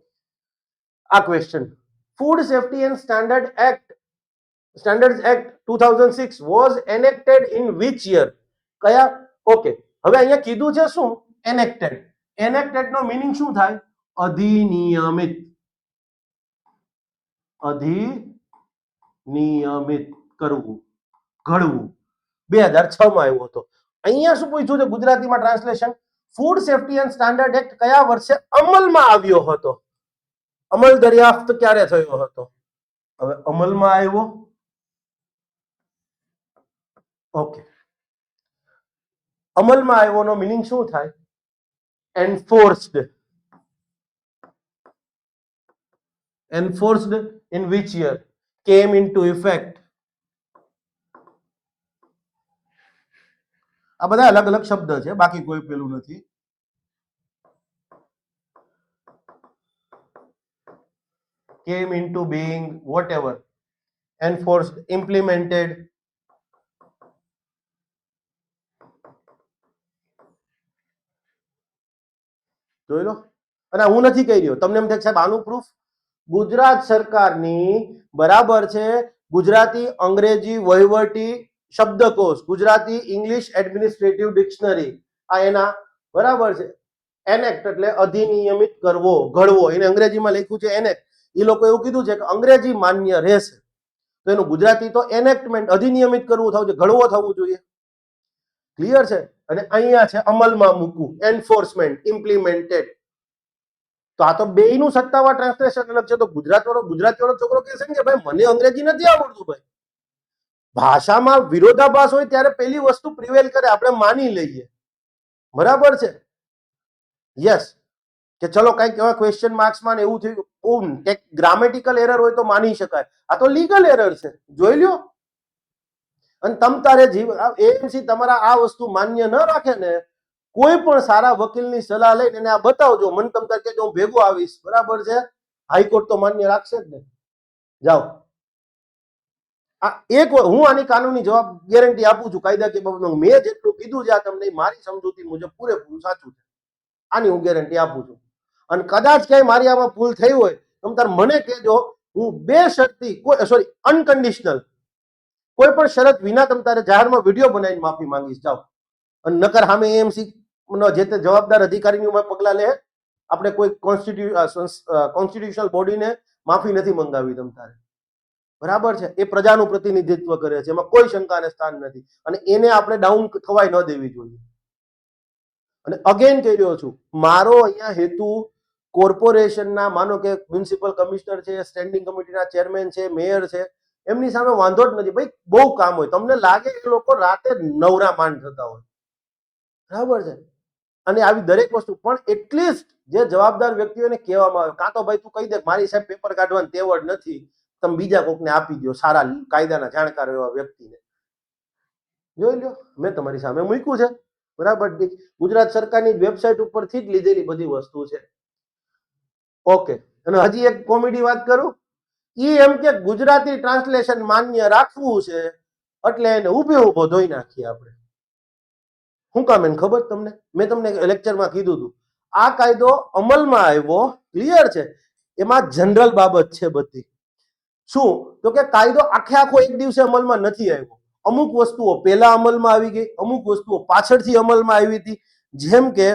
આ question, food safety and standards act 2006 was enacted in which year? કયા? ઓકે, હવે અહીંયા કીધું છે શું? enacted. enacted નો મીનિંગ શું થાય? અધિનિયમિત. અધિનિયમિત કરવું, ઘડવું. 2006 માં આવ્યો હતો. અહીંયા શું પૂછ્યું છે ગુજરાતીમાં translation? Food safety and standard act કયા વર્ષે અમલમાં આવ્યો હતો? અમલ દરિયાફ્ત ક્યારે થયો હતો? હવે અમલમાં આવ્યો. ઓકે, અમલમાં આવ્યો નો મીનિંગ શું થાય? એન્ફોર્સ્ડ. enforced in which year? came into effect. આ બધા અલગ અલગ શબ્દ છે, બાકી કોઈ પેલું નથી. came into being, whatever. enforced, implemented. જોઈ લો. અને હું નથી કહી રહ્યો, તમને એમ થાય સાહેબ આનું પ્રૂફ? ગુજરાત સરકારની, બરાબર છે, ગુજરાતી અંગ્રેજી વહીવટી શબ્દકોશ, ગુજરાતી ઇંગ્લિશ એડમિનિસ્ટ્રેટિવ ડિક્શનરી, આ એના, બરાબર છે. એનેક્ટ એટલે અધિનિયમિત કરવો, ઘડવો. એને અંગ્રેજીમાં લખ્યું છે એનેક્ટ. એ લોકો એવું કીધું છે કે અંગ્રેજી માન્ય રહેશે, તો એનું ગુજરાતી તો એનેક્ટમેન્ટ, અધિનિયમિત કરવું થવું જોઈએ, ઘડવો થવું જોઈએ. ક્લિયર છે? અને અહીંયા છે અમલમાં મૂકવું, એન્ફોર્સમેન્ટ, ઇમ્પ્લિમેન્ટેડ. તો આ તો બેયનું સત્તાવાર ટ્રાન્સલેશન અલગ છે. તો ગુજરાતી વાળો છોકરો કહેશે ને કે ભાઈ મને અંગ્રેજી નથી આવડતું. ભાઈ, ભાષામાં વિરોધાભાસ હોય ત્યારે પેલી વસ્તુ પ્રિવેલ કરે, આપણે માની લઈએ. બરાબર છે? યસ, કે ચલો કઈક એવા ક્વેશ્ચન માર્ક્સમાં એવું થયું, ગ્રામેટિકલ એરર હોય તો માની શકાય. આ તો લીગલ એરર છે, જોઈ લ્યો. અને તમ તારે એએમસી તમારા આ વસ્તુ માન્ય ન રાખે ને, કોઈ પણ સારા વકીલની સલાહ લઈને એને આ બતાવજો, મને તમ તારે કહેજો, હું ભેગો આવીશ. બરાબર છે? હાઈકોર્ટ તો માન્ય રાખશે જ ને. જાઓ, આ એક હું આની કાનૂની જવાબ ગેરંટી આપું છું, કાયદાકીય બાબતમાં મેં જેટલું કીધું છે આ તમને મારી સમજૂતી મુજબ પૂરેપૂરું સાચું છે. આની હું ગેરંટી આપું છું. અને કદાચ ક્યાંય મારી આમાં ભૂલ થઈ હોય તમ તાર મને કહેજો, હું બે શરતી સોરી અનકન્ડિશનલ કોઈ પણ શરત વિના તમ તારે જાહેરમાં વિડીયો બનાવીને માફી માંગીશ. જાઓ. અને નકર સામે એએમસી જે તે જવાબદાર અધિકારીની પગલા લે. આપણે કોઈ કોન્સ્ટિટ્યુશનલ બોડીને માફી નથી મંગાવી તમ તારે. બરાબર છે? એ પ્રજાનું પ્રતિનિધિત્વ કરે છે, એમાં કોઈ શંકાને સ્થાન નથી, અને એને આપણે ડાઉન થવાય ન દેવી જોઈએ. અને અગેન કહી રહ્યો છું, મારો અહીંયા હેતુ કોર્પોરેશનના, માનો કે મ્યુનિસિપલ કમિશનર છે, સ્ટેન્ડિંગ કમિટીના ચેરમેન છે, મેયર છે, એમની સામે વાંધો જ નથી. ભાઈ બહુ કામ હોય, તમને લાગે એ લોકો રાતે નવરા માંડ થતા હોય, બરાબર છે? અને આવી દરેક વસ્તુ પણ એટલીસ્ટ જે જવાબદાર વ્યક્તિઓને કહેવામાં આવે, કાં તો ભાઈ તું કહી દે મારી સાહેબ પેપર કાઢવાની તેવડ નથી, તમે બીજા કોકને આપી દો, સારા કાયદાના જાણકાર એવા વ્યક્તિને. જોઈ લો, મેં તમારી સામે મૂક્યું છે, બરાબર. ગુજરાત સરકારની વેબસાઇટ ઉપરથી જ લીધેલી બધી વસ્તુ છે. ઓકે. અને હજી એક કોમેડી વાત કરું. ઈ એમ કે ગુજરાતી ટ્રાન્સલેશન માન્ય રાખવું છે, એટલે એને ઊભો ધોઈ નાખીએ આપણે. શું કામ એને ખબર તમને? મેં તમને લેક્ચરમાં કીધું હતું, આ કાયદો અમલમાં આવ્યો, ક્લિયર છે, એમાં જનરલ બાબત છે બધી. શું તો કે કાયદો આખે આખો એક દિવસે અમલમાં નથી આવ્યો. અમુક વસ્તુઓ પહેલા અમલમાં આવી ગઈ, અમુક વસ્તુઓ પાછળથી અમલમાં આવી હતી. જેમ કે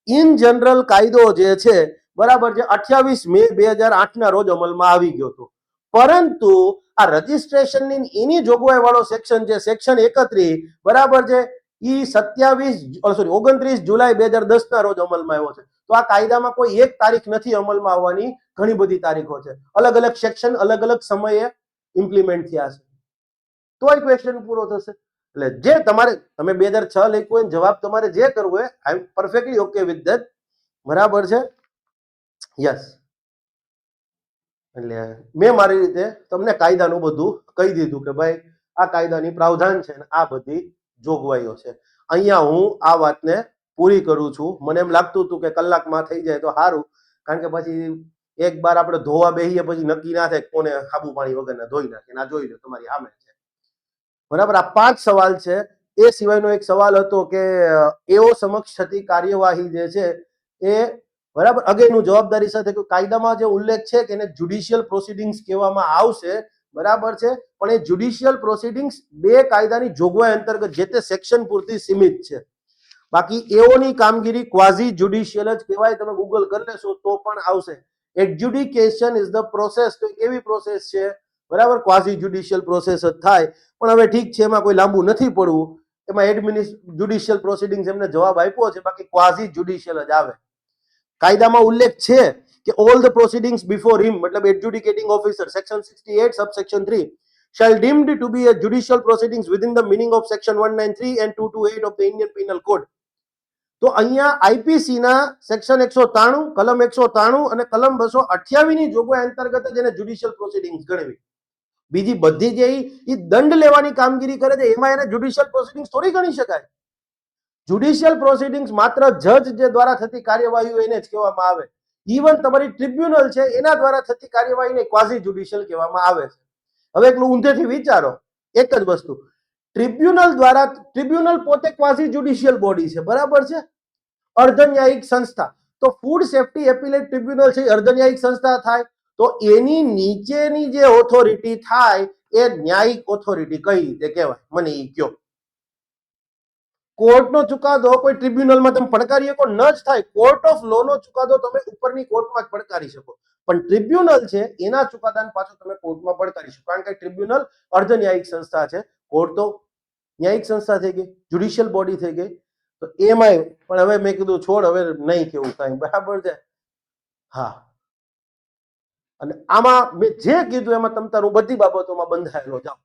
ઇન જનરલ કાયદો જે છે, બરાબર છે, 28 મે 2008 ના રોજ અમલમાં આવી ગયો હતો. પરંતુ આ રજીસ્ટ્રેશનની એની જોગવાઈ વાળો સેક્શન છે, સેક્શન 31, બરાબર છે, ઈ 29 જુલાઈ 2010 ના રોજ અમલમાં આવ્યો છે. તો આ કાયદામાં કોઈ એક તારીખ નથી અમલમાં આવવાની, ઘણી બધી તારીખો છે, અલગ અલગ સેક્શન અલગ અલગ સમયે ઇમ્પ્લિમેન્ટ થયા છે. તો આ ક્વેશ્ચન પૂરો થશે. એટલે જે તમારે, તમે 2006 લખ્યું હોય, જવાબ તમારે જે કરવો હોય, આઈ એમ પરફેક્ટલી ઓકે વિથ ધેટ, બરાબર છે? યસ. એટલે મેં મારી રીતે તમને કાયદાનું બધું કહી દીધું કે ભાઈ આ કાયદાની પ્રાવધાન છે ને આ બધી જોગવાઈઓ છે. અહીંયા હું આ વાતને પૂરી કરું છું. મને એમ લાગતું હતું કે કલાકમાં થઈ જાય તો સારું, કારણ કે પછી એક બાર આપણે ધોવા બેહીએ પછી નક્કી ના થાય કોને સાબુ પાણી વગરના ધોઈ નાખે. આ જોઈ લો તમારી સામે છે, બરાબર. આ 5 સવાલ છે. એ સિવાયનો એક સવાલ હતો કે એઓ સમક્ષ થતી કાર્યવાહી જે છે એ, બરાબર, અગેન જવાબદારી સાથે કાયદામાં જે ઉલ્લેખ છે કે એને જ્યુડિશિયલ પ્રોસિડિંગ્સ કહેવામાં આવશે, બરાબર છે, પણ એ જ્યુડિશિયલ પ્રોસિડિંગ્સ બે કાયદાની જોગવાઈ અંતર્ગત જે તે સેક્શન પૂરતી સીમિત છે. બાકી એઓની કામગીરી ક્વાઝી જ્યુડિશિયલ જ કહેવાય. તમે ગૂગલ કરી લેશો તો પણ આવશે. એડજ્યુડિકેશન ઇઝ ધ પ્રોસેસ. તો કેવી પ્રોસેસ છે, બરાબર? ક્વાઝી જ્યુડિશિયલ પ્રોસેસ જ થાય. પણ હવે ઠીક છે, એમાં કોઈ લાંબુ નથી પડવું. એમાં જ્યુડિશિયલ પ્રોસિડિંગ્સ એમને જવાબ આપ્યો છે, બાકી ક્વાઝી જ્યુડિશિયલ જ આવે. કાયદામાં ઉલ્લેખ છે કે all the proceedings before him, મતલબ adjudicating officer, section 68 subsection 3 shall deemed to be a judicial proceedings within the meaning of section 193 and 228 of the Indian Penal Code. તો અહીંયા આઈપીસી ના સેક્શન 193, કલમ 193 અને કલમ 228 ની જોગવાઈ અંતર્ગત જ એને જ્યુડિશિયલ પ્રોસિડિંગ્સ ગણવી. બીજી બધી જે ઈ દંડ લેવાની કામગીરી કરે છે એમાં એને જ્યુડિશિયલ પ્રોસિડિંગ્સ થોડી ગણી શકાય. જ્યુડિશિયલ પ્રોસિડિંગ્સ માત્ર જજ જે દ્વારા થતી કાર્યવાહીઓ એને જ કહેવામાં આવે. ઇવન તમારી ટ્રિબ્યુનલ છે એના દ્વારા થતી કાર્યવાહીને ક્વાઝી જ્યુડિશિયલ કહેવામાં આવે છે. હવે એકલું ઊંધેથી વિચારો, એક જ વસ્તુ, ટ્રિબ્યુનલ દ્વારા, ટ્રિબ્યુનલ પોતે ક્વાઝી જ્યુડિશિયલ બોડી છે, બરાબર છે, અર્ધન્યાયિક સંસ્થા. તો ફૂડ સેફ્ટી એપીલેટ ટ્રિબ્યુનલ છે અર્ધન્યાયિક સંસ્થા થાય, તો એની નીચેની જે ઓથોરિટી થાય એ ન્યાયિક ઓથોરિટી કઈ રીતે કહેવાય? મને ઈ કયો. કોર્ટનો ચુકાદો કોઈ ટ્રિબ્યુનલમાં તમે પડકારી શકો ન જ થાય. કોર્ટ ઓફ લો નો ચુકાદો તમે ઉપરની કોર્ટમાં જ પડકારી શકો, પણ ટ્રિબ્યુનલ છે એના ચુકાદાને પાછો તમે કોર્ટમાં પડકારી શકો, કારણ કે ટ્રિબ્યુનલ અર્ધન્યાયિક સંસ્થા છે. કોર્ટ તો ન્યાયિક સંસ્થા થઈ ગઈ, જ્યુડિશિયલ બોડી થઈ ગઈ. તો એમાંય પણ હવે મેં કીધું છોડ, હવે નહીં કેવું કાંઈ, બરાબર છે? હા. અને આમાં મેં જે કીધું એમાં તમ તારું બધી બાબતોમાં બંધાયેલો જાઓ.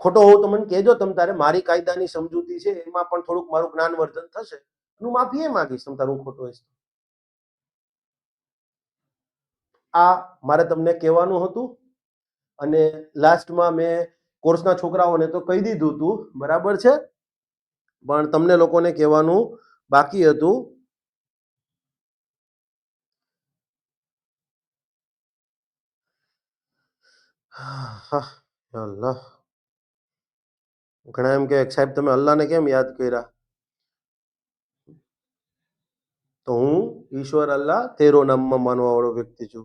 ખોટો હોવ તો મને કહેજો તમ તારે. મારી કાયદાની સમજૂતી છે એમાં પણ થોડુંક મારું જ્ઞાનવર્ધન થશે, હું માફી એ માંગીશ તમ તારું ખોટો હશે. આ મારે તમને કહેવાનું હતું. અને લાસ્ટમાં મેં કોર્સના છોકરાઓને તો કહી દીધું હતું, બરાબર છે, પણ તમને લોકોને કહેવાનું બાકી હતું. અલ્લાહ. ઘણા એમ કે સાહેબ તમે અલ્લાહને કેમ યાદ કર્યા? તો હું ઈશ્વર અલ્લાહ તેરો નામમાં માનવા વાળો વ્યક્તિ છું.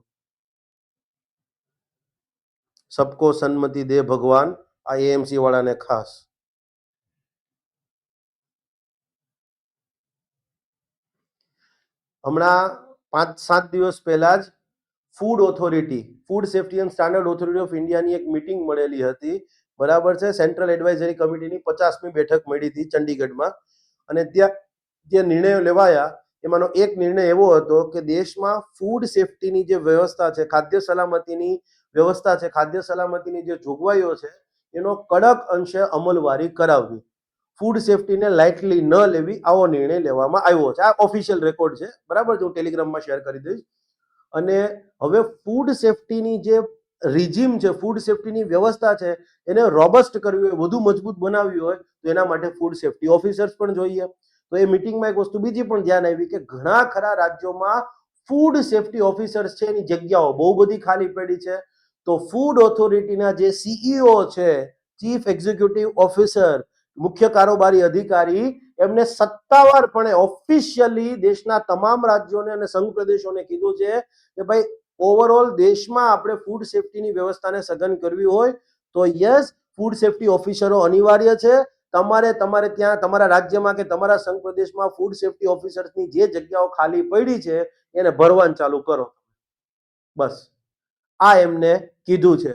સબકો સન્મતિ દે ભગવાન, આ એએમસી વાળાને ખાસ. હમણાં 5-7 દિવસ પહેલા જ food authority, food safety and standard authority of ઇન્ડિયાની એક મીટિંગ મળેલી હતી. બરાબર છે. સેન્ટ્રલ એડવાઇઝરી કમિટીની 50મી બેઠક મળી હતી ચંડીગઢમાં. અને ત્યાં જે નિર્ણયો લેવાયા એમાંનો એક નિર્ણય એવો હતો કે દેશમાં ફૂડ સેફ્ટીની જે વ્યવસ્થા છે, ખાદ્ય સલામતીની વ્યવસ્થા છે, ખાદ્ય સલામતીની જે જોગવાઈઓ છે એનો કડક અંશે અમલવારી કરાવવી, ફૂડ સેફ્ટીને લાઇટલી ન લેવી, આવો નિર્ણય લેવામાં આવ્યો છે. આ ઓફિશિયલ રેકોર્ડ છે, બરાબર છે, હું ટેલિગ્રામમાં શેર કરી દઈશ. અને હવે ફૂડ સેફ્ટીની જે રિજીમ છે, ફૂડ સેફ્ટીની વ્યવસ્થા છે, એને રોબસ્ટ કરવી હોય, વધુ મજબૂત બનાવવી હોય તો એના માટે ફૂડ સેફ્ટી ઓફિસર્સ પણ જોઈએ. તો એ મિટિંગમાં એક વસ્તુ બીજી પણ ધ્યાન આવી કે ઘણા ખરા રાજ્યોમાં ફૂડ સેફ્ટી ઓફિસર્સ છે એની જગ્યાઓ બહુ બધી ખાલી પડી છે. તો ફૂડ ઓથોરિટીના જે સીઈઓ છે, ચીફ એક્ઝિક્યુટિવ ઓફિસર, મુખ્ય કારોબારી અધિકારી, એમને સત્તાવારપણે ઓફિશિયલી દેશના તમામ રાજ્યોને અને સંઘ પ્રદેશોને કીધું છે કે ભાઈ ઓવરઓલ દેશમાં આપણે ફૂડ સેફ્ટીની વ્યવસ્થાને સઘન કરવી હોય તો યસ, ફૂડ સેફ્ટી ઓફિસરો અનિવાર્ય છે. તમારે ત્યાં તમારા રાજ્યમાં કે તમારા સંઘ પ્રદેશમાં ફૂડ સેફ્ટી ઓફિસર્સની જે જગ્યાઓ ખાલી પડી છે એને ભરવાનું ચાલુ કરો. બસ આ એમને કીધું છે.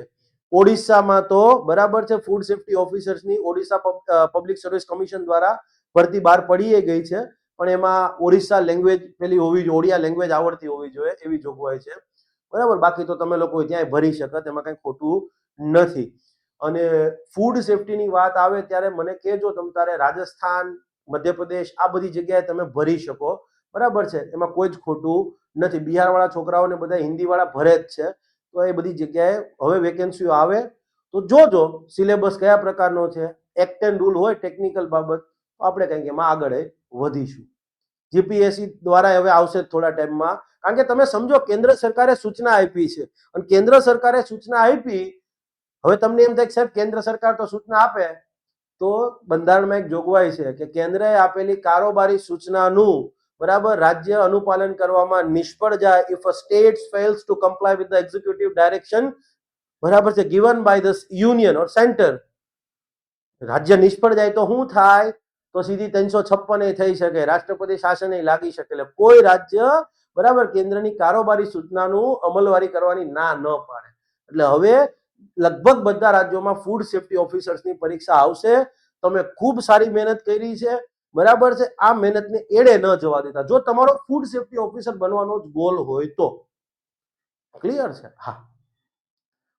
ઓડિશામાં તો બરાબર છે, ફૂડ સેફ્ટી ઓફિસર્સની ઓડિશા પબ્લિક સર્વિસ કમિશન દ્વારા ભરતી બહાર પડી ગઈ છે, પણ એમાં ઓરિસ્સા લેંગ્વેજ પેલી હોવી જોઈએ, ઓડિયા લેંગ્વેજ આવડતી હોવી જોઈએ એવી જોગવાઈ છે. બરાબર, બાકી તો તમે લોકો ત્યાંય ભરી શકત, એમાં કંઈ ખોટું નથી. અને ફૂડ સેફ્ટીની વાત આવે ત્યારે મને કહેજો, તમ તારે રાજસ્થાન, મધ્યપ્રદેશ આ બધી જગ્યાએ તમે ભરી શકો. બરાબર છે, એમાં કોઈ જ ખોટું નથી. બિહારવાળા છોકરાઓને બધા હિન્દીવાળા ભરે જ છે. તો એ બધી જગ્યાએ હવે વેકેન્સીઓ આવે તો જોજો સિલેબસ કયા પ્રકારનો છે, એક્ટ એન્ડ રૂલ હોય ટેકનિકલ બાબત, તો આપણે કંઈક એમાં આગળ વધીશું. જીપીએસસી દ્વારા હવે આવશે થોડા ટાઈમમાં. કારણ કે તમે સમજો, કેન્દ્ર સરકારે સૂચના આપી છે અને કેન્દ્ર સરકારે સૂચના આપી. હવે તમને એમ થાય કે સાહેબ કેન્દ્ર સરકાર તો સૂચના આપે, તો બંધારણમાં એક જોગવાઈ છે કે કેન્દ્રએ આપેલી કારોબારી સૂચનાનું બરાબર રાજ્ય અનુપાલન કરવામાં નિષ્ફળ જાય, if a state fails to comply with the executive direction, બરાબર છે, given by the union or centre, રાજ્ય નિષ્ફળ જાય તો શું થાય? તો સીધી 356 થઈ શકે, રાષ્ટ્રપતિ શાસન લાગી શકે. એટલે કોઈ રાજ્ય બરાબર કેન્દ્રની કારોબારી સૂચનાનું અમલવારી કરવાની ના ન પાડે. એટલે હવે લગભગ બધા રાજ્યોમાં ફૂડ સેફ્ટી ઓફિસર્સની પરીક્ષા આવશે. તમે ખૂબ સારી મહેનત કરી છે, બરાબર છે, આ મહેનતને એડે ન જવા દેતા. જો તમારો ફૂડ સેફ્ટી ઓફિસર બનવાનો જ ગોલ હોય તો ક્લિયર છે. હા,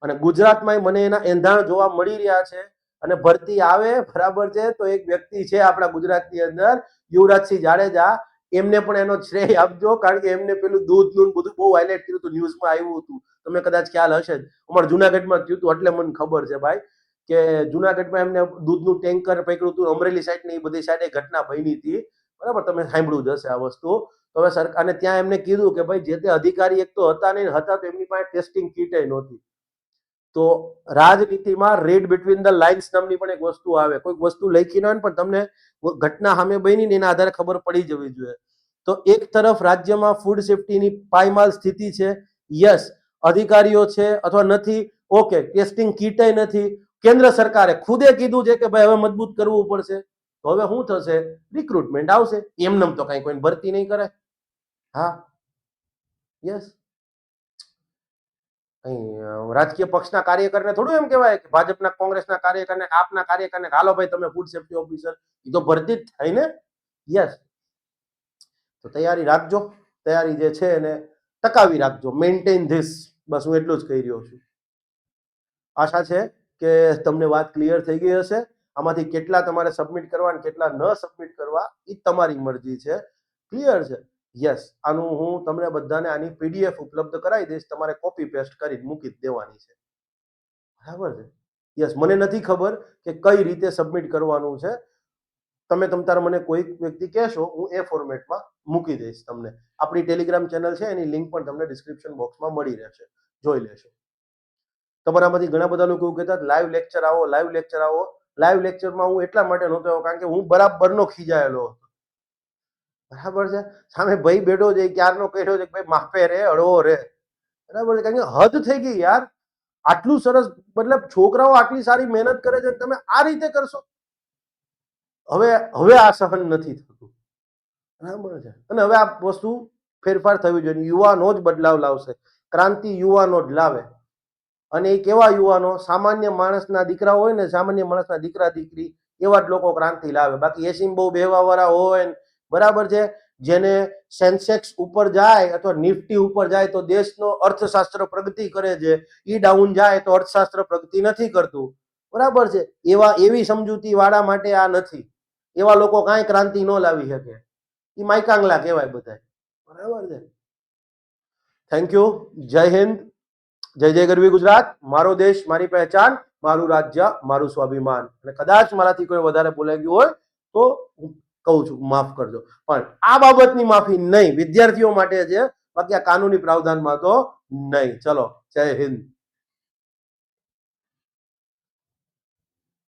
અને ગુજરાતમાં મને એના એંધાણ જોવા મળી રહ્યા છે. અને ભરતી આવે બરાબર છે તો એક વ્યક્તિ છે આપણા ગુજરાતની અંદર, યુવરાજસિંહ જાડેજા, એમને પણ એનો શ્રેય આપજો. કારણ કે એમને પેલું દૂધનું બધું બહુ હાઇલાઇટ કર્યું હતું, ન્યૂઝમાં આવ્યું હતું, તમને કદાચ ખ્યાલ હશે જ. અમારે જુનાગઢમાં થયું હતું એટલે મને ખબર છે ભાઈ, કે જુનાગઢમાં એમને દૂધનું ટેન્કર પકડ્યું હતું. અમરેલી સાઈડ ની એ બધી સાઈડે ઘટના બની હતી, બરાબર, તમે સાંભળ્યું જ હશે આ વસ્તુ. તો હવે સરકાર, અને ત્યાં એમને કીધું કે ભાઈ જે તે અધિકારી એક તો હતા નહીં, હતા તો એમની પાસે ટેસ્ટિંગ કીટ નહોતી. તો રાજનીતિમાં રીડ બિટવીન ધ લાઇન્સ નામની પણ એક વસ્તુ આવે. કોઈક વસ્તુ લખી ન હોય પણ તમને ઘટના સામે બની ને એના આધારે ખબર પડી જવી જોઈએ. તો એક તરફ રાજ્યમાં ફૂડ સેફ્ટીની પાયમાલ સ્થિતિ છે, યસ, અધિકારીઓ છે અથવા નથી, ઓકે, ટેસ્ટિંગ કીટ નથી. કેન્દ્ર સરકારે ખુદે કીધું છે કે ભાઈ હવે મજબૂત કરવું પડશે. તો હવે શું થશે? રિક્રુટમેન્ટ આવશે. એમનેમ તો કઈ કોઈ ભરતી નહીં કરે. હા, યસ, રાજકીય પક્ષના કાર્યકરને થોડું એમ કહેવાય કે ભાજપના, કોંગ્રેસના કાર્યકરને, આપના કાર્યકરને હાલો ભાઈ તમે ફૂડ સેફ્ટી ઓફિસર, એ તો ભરતી જ થાય ને. યસ, તો તૈયારી રાખજો, તૈયારી જે છે એને ટકાવી રાખજો, મેન્ટેન ધીસ. બસ હું એટલું જ કહી રહ્યો છું. આશા છે કે તમને વાત ક્લિયર થઈ ગઈ હશે. આમાંથી કેટલા તમારે સબમિટ કરવા અને કેટલા ન સબમિટ કરવા એ તમારી મરજી છે. ક્લિયર છે? યસ, આનું હું તમને બધાને આની પીડીએફ ઉપલબ્ધ કરાવી દઈશ, તમારે કોપી પેસ્ટ કરી મૂકી જ દેવાની છે. બરાબર છે? યસ, મને નથી ખબર કે કઈ રીતે સબમિટ કરવાનું છે. તમે તારે મને કોઈ વ્યક્તિ કહેશો, હું એ ફોર્મેટમાં મૂકી દઈશ તમને. આપણી ટેલિગ્રામ ચેનલ છે, એની લિંક પણ તમને ડિસ્ક્રિપ્શન બોક્સમાં મળી રહેશે, જોઈ લેશો. તમારામાંથી ઘણા બધા લોકો એવું કહેતા લાઈવ લેક્ચર આવો, લાઈવ લેક્ચર આવો. લાઈવ લેક્ચરમાં હું એટલા માટે નહોતો આવ્યો કારણ કે હું બરાબરનો ખીજાયેલો હતો. બરાબર છે. સામે ભાઈ બેઠો છે, ક્યારનો કહ્યો છે કે ભાઈ માફે રે, હળવો રે. બરાબર છે, કારણ કે હદ થઈ ગઈ યાર. આટલું સરસ, મતલબ છોકરાઓ આટલી સારી મહેનત કરે છે, તમે આ રીતે કરશો? હવે હવે આ સહન નથી થતું. બરાબર છે. અને હવે આ વસ્તુ ફેરફાર થવી જોઈએ. યુવાનો જ બદલાવ લાવશે. ક્રાંતિ યુવાનો જ લાવે. અને એ કેવા યુવાનો? સામાન્ય માણસના દીકરા હોય ને, સામાન્ય માણસના દીકરા દીકરી, એવા જ લોકો ક્રાંતિ લાવે. બાકી એસીમાં બહુ બેહવા વાળા હોય, બરાબર છે, જેને સેન્સેક્સ ઉપર જાય અથવા નિફ્ટી ઉપર જાય તો દેશનો અર્થશાસ્ત્ર પ્રગતિ કરે છે, ઈ ડાઉન જાય તો અર્થશાસ્ત્ર પ્રગતિ નથી કરતું. બરાબર છે. એવી સમજૂતી વાળા માટે આ નથી. એવા લોકો કાંઈ ક્રાંતિ ન લાવી શકે. એ માઇકાંગલા કહેવાય બધા. બરાબર છે. Thank you. જય હિન્દ. જય જય ગરવી ગુજરાત. મારો દેશ, મારી પહેચાન, મારું રાજ્ય, મારું સ્વાભિમાન. અને કદાચ મારાથી કોઈ વધારે બોલાઈ ગયું હોય તો હું કહું છું, માફ કરજો. પણ આ બાબતની માફી નહીં, વિદ્યાર્થીઓ માટે છે, બાકી આ કાનૂની પ્રાવધાનમાં તો નહીં. ચલો, જય હિન્દ.